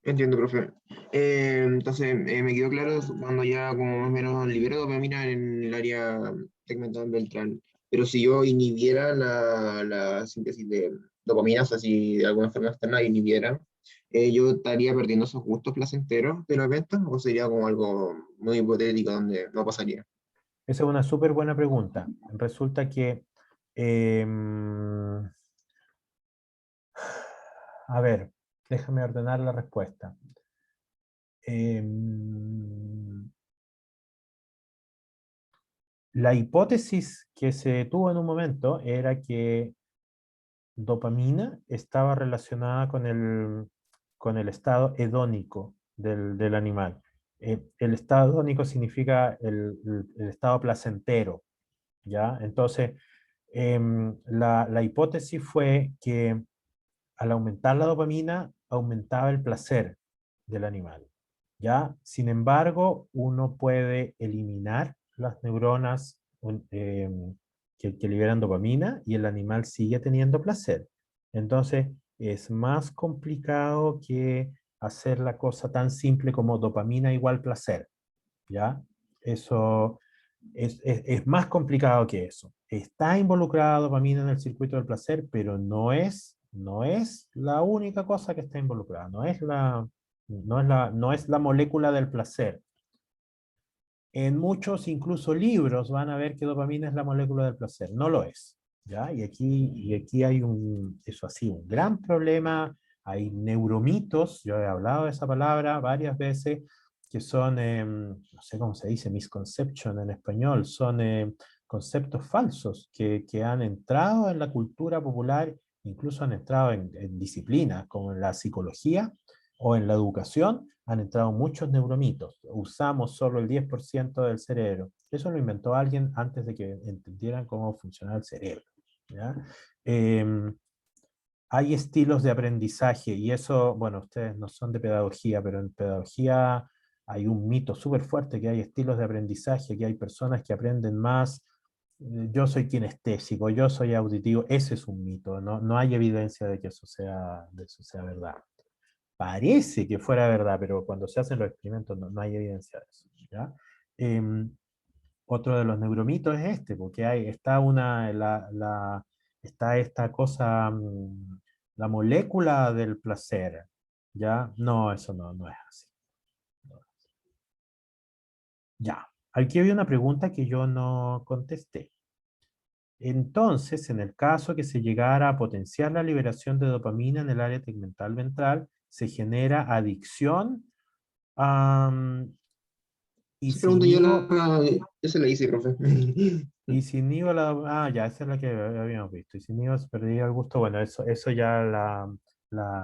Entiendo, profe. Entonces, me quedó claro cuando ya como más o menos libero dopamina en el área tegmental ventral. Pero si yo inhibiera la síntesis de dopamina, o sea, si de alguna forma externa inhibiera, ¿yo estaría perdiendo esos gustos placenteros de los eventos? ¿O sería como algo muy hipotético donde no pasaría? Esa es una súper buena pregunta. Resulta que, a ver, déjame ordenar la respuesta. La hipótesis que se tuvo en un momento era que dopamina estaba relacionada con el estado hedónico del animal. El estado hedónico significa el estado placentero, ¿ya? Entonces, la hipótesis fue que al aumentar la dopamina, aumentaba el placer del animal, ¿ya? Sin embargo, uno puede eliminar las neuronas que liberan dopamina y el animal sigue teniendo placer. Entonces, es más complicado que hacer la cosa tan simple como dopamina igual placer, ¿ya? Eso es más complicado que eso. Está involucrada dopamina en el circuito del placer, pero no es la única cosa que está involucrada, no es la molécula del placer. En muchos, incluso libros, van a ver que dopamina es la molécula del placer. No lo es, ¿ya? Y aquí hay eso así, un gran problema. Hay neuromitos, yo he hablado de esa palabra varias veces, que son, no sé cómo se dice, misconception en español, son conceptos falsos que han entrado en la cultura popular, incluso han entrado en disciplinas como en la psicología o en la educación, han entrado muchos neuromitos. Usamos solo el 10% del cerebro. Eso lo inventó alguien antes de que entendieran cómo funciona el cerebro, ¿ya? Hay estilos de aprendizaje, y eso, bueno, ustedes no son de pedagogía, pero en pedagogía hay un mito súper fuerte, que hay estilos de aprendizaje, que hay personas que aprenden más. Yo soy kinestésico, yo soy auditivo. Ese es un mito, no hay evidencia de que eso sea verdad. Parece que fuera verdad, pero cuando se hacen los experimentos no hay evidencia de eso, ¿ya? Otro de los neuromitos es este, porque está esta cosa, la molécula del placer, ¿ya? No, eso no es así. Ya, aquí había una pregunta que yo no contesté. Entonces, en el caso que se llegara a potenciar la liberación de dopamina en el área tegmental ventral, se genera adicción. Y Esa si pregunta inhibo, yo se la hice, profe. ya, esa es la que habíamos visto. Y si inhibo se perdía el gusto, bueno, eso ya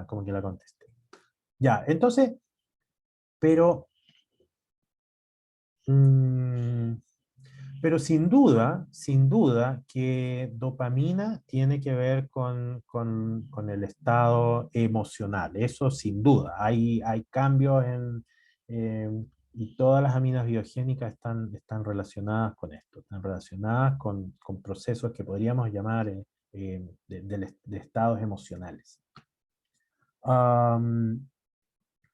como que la contesté. Ya, entonces, pero, mm, pero sin duda que dopamina tiene que ver con el estado emocional. Eso sin duda. Hay cambios y todas las aminas biogénicas están relacionadas con esto, están relacionadas con procesos que podríamos llamar de estados emocionales.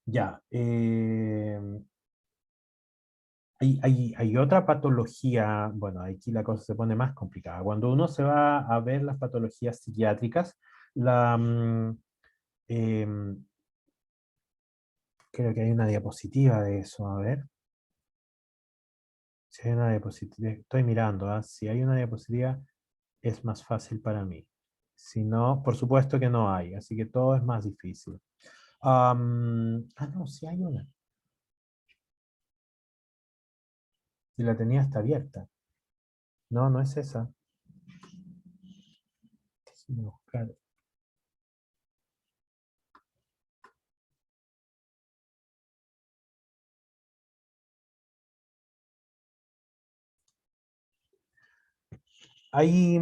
Ya. Hay otra patología, bueno, aquí la cosa se pone más complicada. Cuando uno se va a ver las patologías psiquiátricas, La, creo que hay una diapositiva de eso, a ver. Si hay una diapositiva, estoy mirando, ¿ah? Si hay una diapositiva es más fácil para mí. Si no, por supuesto que no hay, así que todo es más difícil. No, sí hay una. Y la tenía hasta abierta. No, no es esa. Déjame buscar. Hay,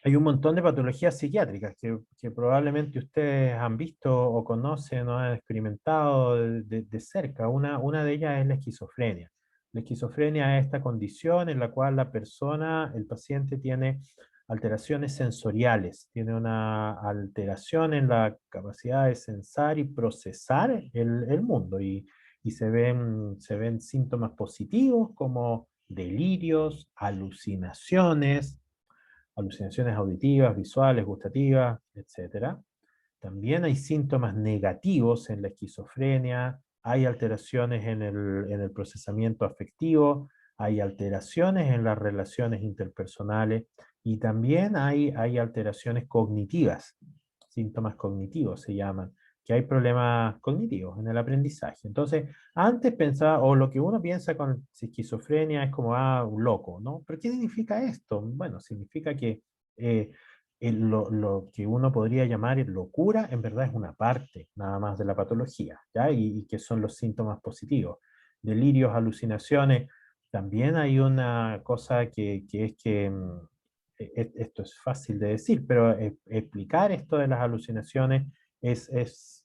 hay un montón de patologías psiquiátricas que probablemente ustedes han visto o conocen o han experimentado de cerca. Una de ellas es la esquizofrenia. La esquizofrenia es esta condición en la cual la persona, el paciente, tiene alteraciones sensoriales, tiene una alteración en la capacidad de sensar y procesar el mundo y se ven síntomas positivos como delirios, alucinaciones auditivas, visuales, gustativas, etc. También hay síntomas negativos en la esquizofrenia, hay alteraciones en el procesamiento afectivo, hay alteraciones en las relaciones interpersonales y también hay alteraciones cognitivas, síntomas cognitivos se llaman, que hay problemas cognitivos en el aprendizaje. Entonces, antes pensaba, o lo que uno piensa con esquizofrenia es como, un loco, ¿no? ¿Pero qué significa esto? Bueno, significa que lo que uno podría llamar locura, en verdad es una parte nada más de la patología, ¿ya? Y que son los síntomas positivos. Delirios, alucinaciones, también hay una cosa que es que, esto es fácil de decir, pero explicar esto de las alucinaciones se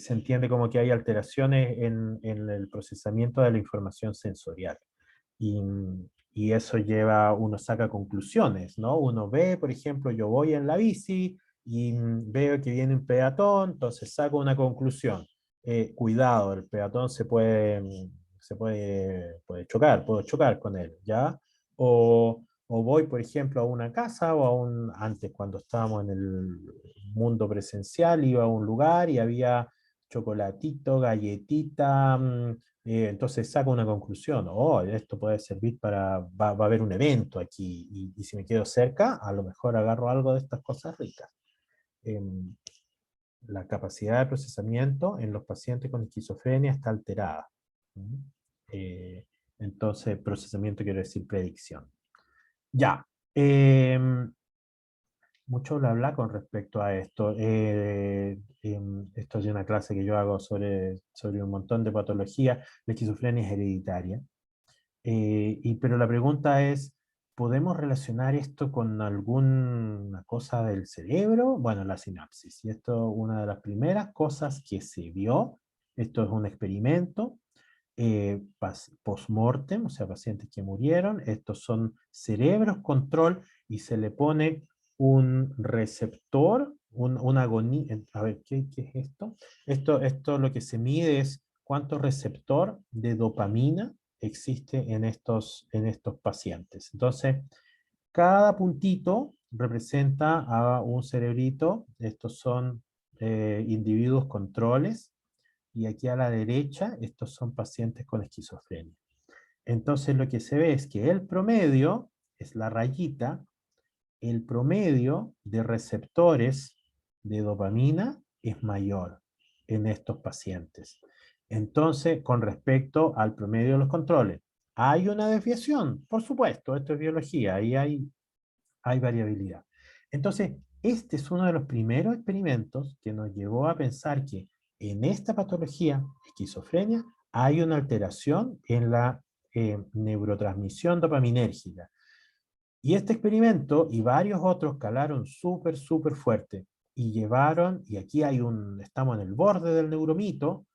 entiende como que hay alteraciones en el procesamiento de la información sensorial. Y, y eso lleva, uno saca conclusiones, ¿no? Uno ve, por ejemplo, yo voy en la bici y veo que viene un peatón, entonces saco una conclusión. Cuidado, el peatón puede chocar, puedo chocar con él, ¿ya? O voy, por ejemplo, a una casa o antes cuando estábamos en el mundo presencial, iba a un lugar y había chocolatito, galletita, entonces saco una conclusión, esto puede servir va a haber un evento aquí y si me quedo cerca, a lo mejor agarro algo de estas cosas ricas. Em, la capacidad de procesamiento en los pacientes con esquizofrenia está alterada. ¿Mm? Eh, entonces, procesamiento quiere decir predicción. Ya. Mucho bla bla con respecto a esto. Esto es una clase que yo hago sobre un montón de patologías. La esquizofrenia es hereditaria. Pero la pregunta es, ¿podemos relacionar esto con alguna cosa del cerebro? Bueno, la sinapsis. Y esto es una de las primeras cosas que se vio. Esto es un experimento post-mortem, o sea, pacientes que murieron. Estos son cerebros control y se le pone un receptor, un agonía. A ver, ¿qué es esto? Esto lo que se mide es cuánto receptor de dopamina existe en estos pacientes. Entonces, cada puntito representa a un cerebrito. Estos son individuos controles. Y aquí a la derecha, estos son pacientes con esquizofrenia. Entonces, lo que se ve es que el promedio es la rayita, el promedio de receptores de dopamina es mayor en estos pacientes. Entonces, con respecto al promedio de los controles, ¿hay una desviación? Por supuesto, esto es biología, ahí hay variabilidad. Entonces, este es uno de los primeros experimentos que nos llevó a pensar que en esta patología, esquizofrenia, hay una alteración en la neurotransmisión dopaminérgica. Y este experimento y varios otros calaron súper fuerte y llevaron, y aquí estamos en el borde del neuromito,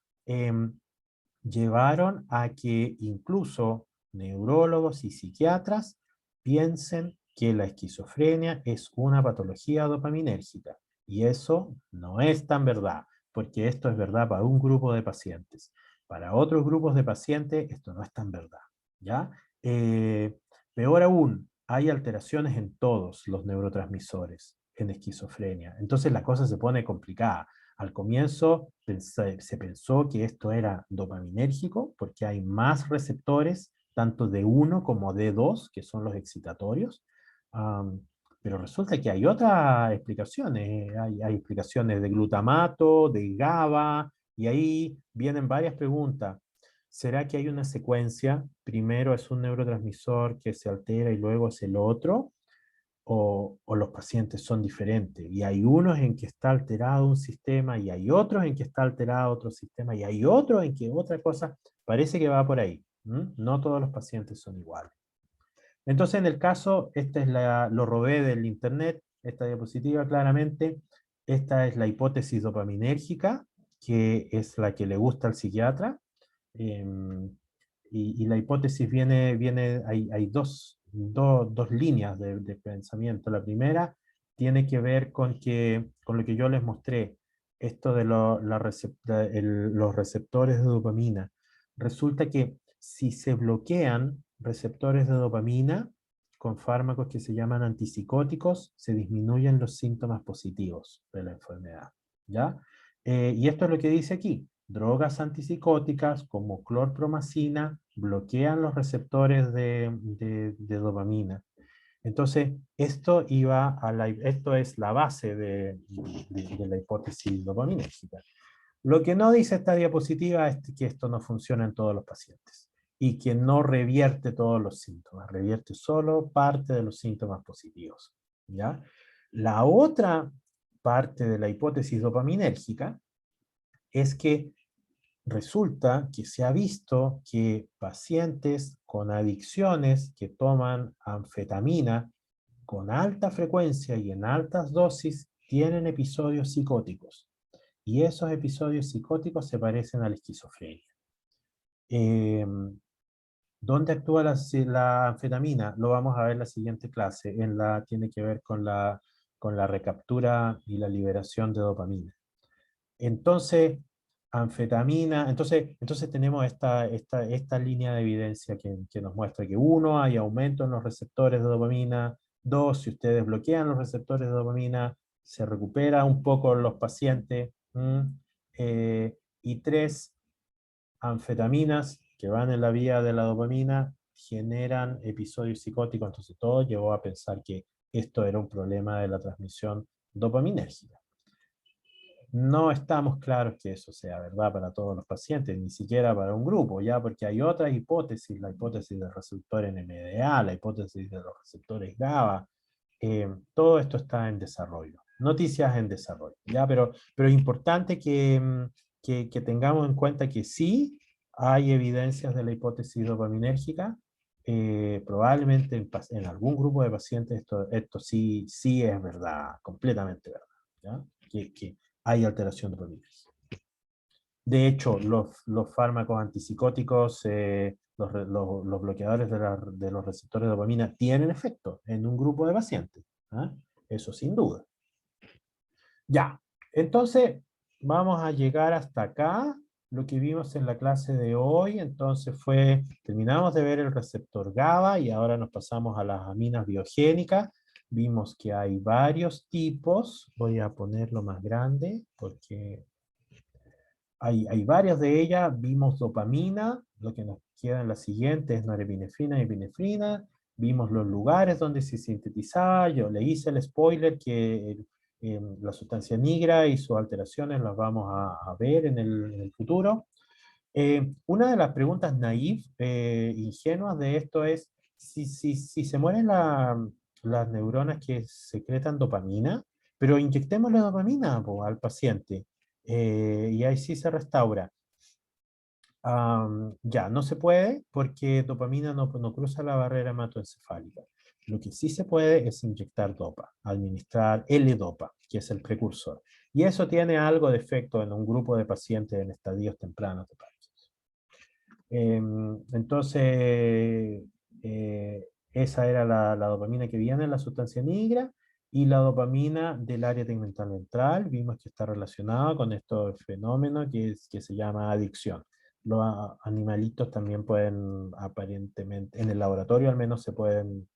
llevaron a que incluso neurólogos y psiquiatras piensen que la esquizofrenia es una patología dopaminérgica. Y eso no es tan verdad, porque esto es verdad para un grupo de pacientes. Para otros grupos de pacientes esto no es tan verdad, ¿ya? Peor aún, hay alteraciones en todos los neurotransmisores. en esquizofrenia. Entonces la cosa se pone complicada. Al comienzo se pensó que esto era dopaminérgico porque hay más receptores, tanto D1 como D2, que son los excitatorios. Pero resulta que hay otras explicaciones. Hay explicaciones de glutamato, de GABA, y ahí vienen varias preguntas. ¿Será que hay una secuencia? Primero es un neurotransmisor que se altera y luego es el otro. O los pacientes son diferentes, y hay unos en que está alterado un sistema, y hay otros en que está alterado otro sistema, y hay otros en que otra cosa, parece que va por ahí. No todos los pacientes son iguales. Entonces, en el caso, lo robé del internet, esta diapositiva claramente, esta es la hipótesis dopaminérgica, que es la que le gusta al psiquiatra. Y la hipótesis hay dos líneas de pensamiento. La primera tiene que ver con lo que yo les mostré, esto de los receptores de dopamina. Resulta que si se bloquean receptores de dopamina con fármacos que se llaman antipsicóticos, se disminuyen los síntomas positivos de la enfermedad, ¿ya? Y esto es lo que dice aquí. Drogas antipsicóticas como clorpromacina bloquean los receptores de dopamina. Entonces, esto es la base de la hipótesis dopaminérgica. Lo que no dice esta diapositiva es que esto no funciona en todos los pacientes y que no revierte todos los síntomas, revierte solo parte de los síntomas positivos, ¿ya? La otra parte de la hipótesis dopaminérgica es que resulta que se ha visto que pacientes con adicciones que toman anfetamina con alta frecuencia y en altas dosis tienen episodios psicóticos. Y esos episodios psicóticos se parecen a la esquizofrenia. ¿Dónde actúa la anfetamina? Lo vamos a ver en la siguiente clase. Tiene que ver con la recaptura y la liberación de dopamina. Entonces, anfetamina, entonces tenemos esta línea de evidencia que nos muestra que uno, hay aumento en los receptores de dopamina, dos, si ustedes bloquean los receptores de dopamina, se recupera un poco los pacientes, y tres, anfetaminas que van en la vía de la dopamina generan episodios psicóticos. Entonces todo llevó a pensar que esto era un problema de la transmisión dopaminérgica. No estamos claros que eso sea verdad para todos los pacientes, ni siquiera para un grupo, ya, porque hay otras hipótesis, la hipótesis del receptor NMDA, la hipótesis de los receptores GABA, todo esto está en desarrollo, noticias en desarrollo, ya, pero es importante que tengamos en cuenta que sí hay evidencias de la hipótesis dopaminérgica. Probablemente en algún grupo de pacientes esto sí es verdad, completamente verdad, ¿ya? Que hay alteración dopaminérgica. De hecho, los fármacos antipsicóticos, los bloqueadores de los receptores de dopamina tienen efecto en un grupo de pacientes. ¿Ah? Eso sin duda. Ya, entonces vamos a llegar hasta acá. Lo que vimos en la clase de hoy, entonces terminamos de ver el receptor GABA y ahora nos pasamos a las aminas biogénicas. Vimos que hay varios tipos. Voy a ponerlo más grande porque hay varias de ellas. Vimos dopamina, lo que nos queda en la siguiente es norepinefrina y epinefrina. Vimos los lugares donde se sintetizaba. Yo le hice el spoiler que la sustancia nigra y sus alteraciones las vamos a ver en el futuro. Una de las preguntas naif, ingenuas de esto es, si se mueren las neuronas que secretan dopamina, pero inyectémosle dopamina al paciente, y ahí sí se restaura. Ya, no se puede porque dopamina no cruza la barrera hematoencefálica. Lo que sí se puede es inyectar dopa, administrar L-dopa, que es el precursor. Y eso tiene algo de efecto en un grupo de pacientes en estadios tempranos de Parkinson. Entonces, esa era la dopamina que viene en la sustancia negra, y la dopamina del área tegmental ventral, vimos que está relacionada con este fenómeno que se llama adicción. Los animalitos también pueden, aparentemente, en el laboratorio al menos se pueden,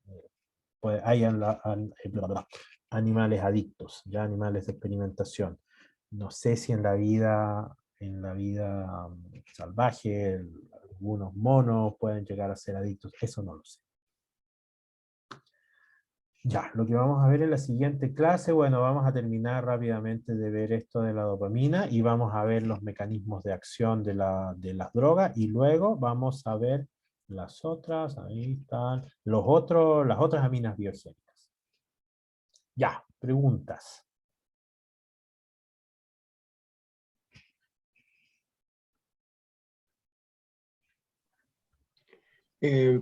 animales adictos, ya animales de experimentación. No sé si en la vida salvaje algunos monos pueden llegar a ser adictos, eso no lo sé. Ya, lo que vamos a ver en la siguiente clase, bueno, vamos a terminar rápidamente de ver esto de la dopamina y vamos a ver los mecanismos de acción de las drogas y luego vamos a ver las otras, ahí están, las otras aminas biogénicas. Ya, preguntas.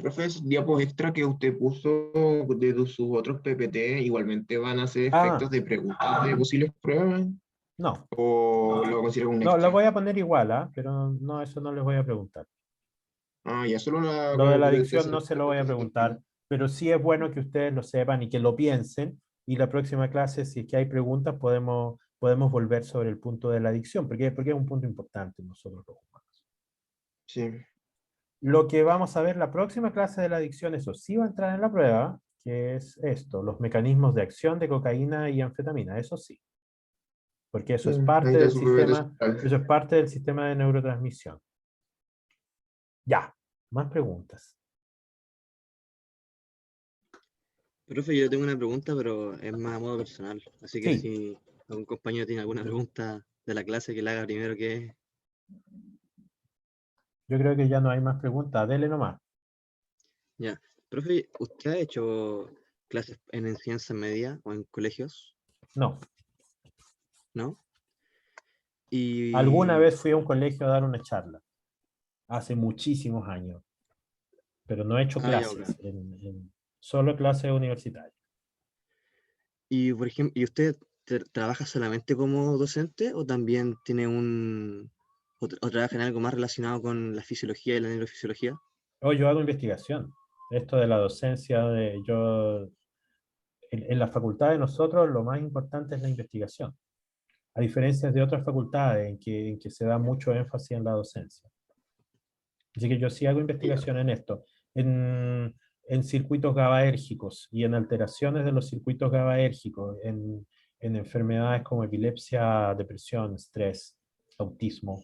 Profe, esos diapos extra que usted puso de sus otros PPT, igualmente van a ser efectos Ah, de preguntas de posibles pruebas, no, o lo considero un no, lo extra. voy a poner igual, ¿ah? Pero no, eso no les voy a preguntar. Ah, ya solo la, Lo de como la de adicción hacer no se lo voy a preguntar, pero sí es bueno que ustedes lo sepan y que lo piensen. Y la próxima clase, si es que hay preguntas, podemos volver sobre el punto de la adicción, porque es un punto importante en nosotros los humanos. Sí. Lo que vamos a ver la próxima clase de la adicción, eso sí va a entrar en la prueba, que es esto, los mecanismos de acción de cocaína y anfetamina, eso sí. Porque eso Sí, es ahí parte está del su PPT sistema, central. eso es parte del sistema de neurotransmisión. Ya, más preguntas. Profe, yo tengo una pregunta, pero es más a modo personal. Así que Sí, si algún compañero tiene alguna pregunta de la clase, que la haga primero que... yo creo que ya no hay más preguntas. Dele nomás. Ya. Profe, ¿usted ha hecho clases en enseñanza media o en colegios? No. ¿No? Alguna Y... vez fui a un colegio a dar una charla, hace muchísimos años, pero no he hecho Ah, ya, ok. clases, solo clases universitarias. Y, por ejemplo, ¿y usted trabaja solamente como docente o también tiene o trabaja en algo más relacionado con la fisiología y la neurofisiología? Hoy yo hago investigación. Esto de la docencia, en la facultad de nosotros lo más importante es la investigación, a diferencia de otras facultades en que se da mucho énfasis en la docencia. Así que yo sí hago Ya. investigación en esto, en circuitos GABAérgicos y en alteraciones de los circuitos GABAérgicos, en enfermedades como epilepsia, depresión, estrés, autismo.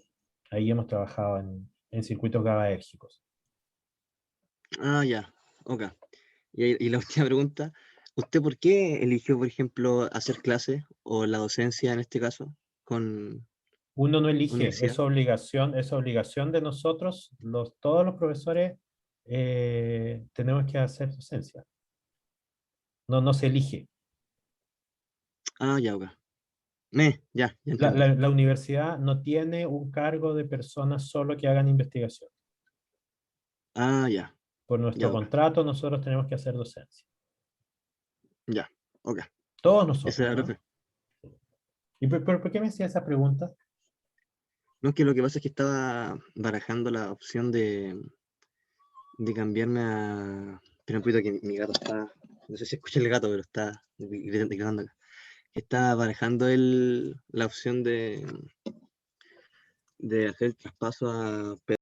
Ahí hemos trabajado en circuitos GABAérgicos. Ah, ya. Ok. Y la última pregunta, ¿usted por qué eligió, por ejemplo, hacer clases o la docencia en este caso con Uno no elige, universidad? es obligación de nosotros, todos los profesores tenemos que hacer docencia. No, no se elige. Ah, ya, ok. Ya La, entendí. la- la universidad no tiene un cargo de personas solo que hagan investigación. Ah, ya, Por ya, nuestro ok. contrato, nosotros tenemos que hacer docencia. Ya, ok. Todos Esa nosotros, era, ¿ah? profe. ¿Y por qué me hacía esa pregunta? No, es que lo que pasa es que estaba barajando la opción de cambiarme a... Espera un poquito que mi gato está... No sé si escucha el gato, pero está gritando acá. Estaba barajando la opción de hacer el traspaso a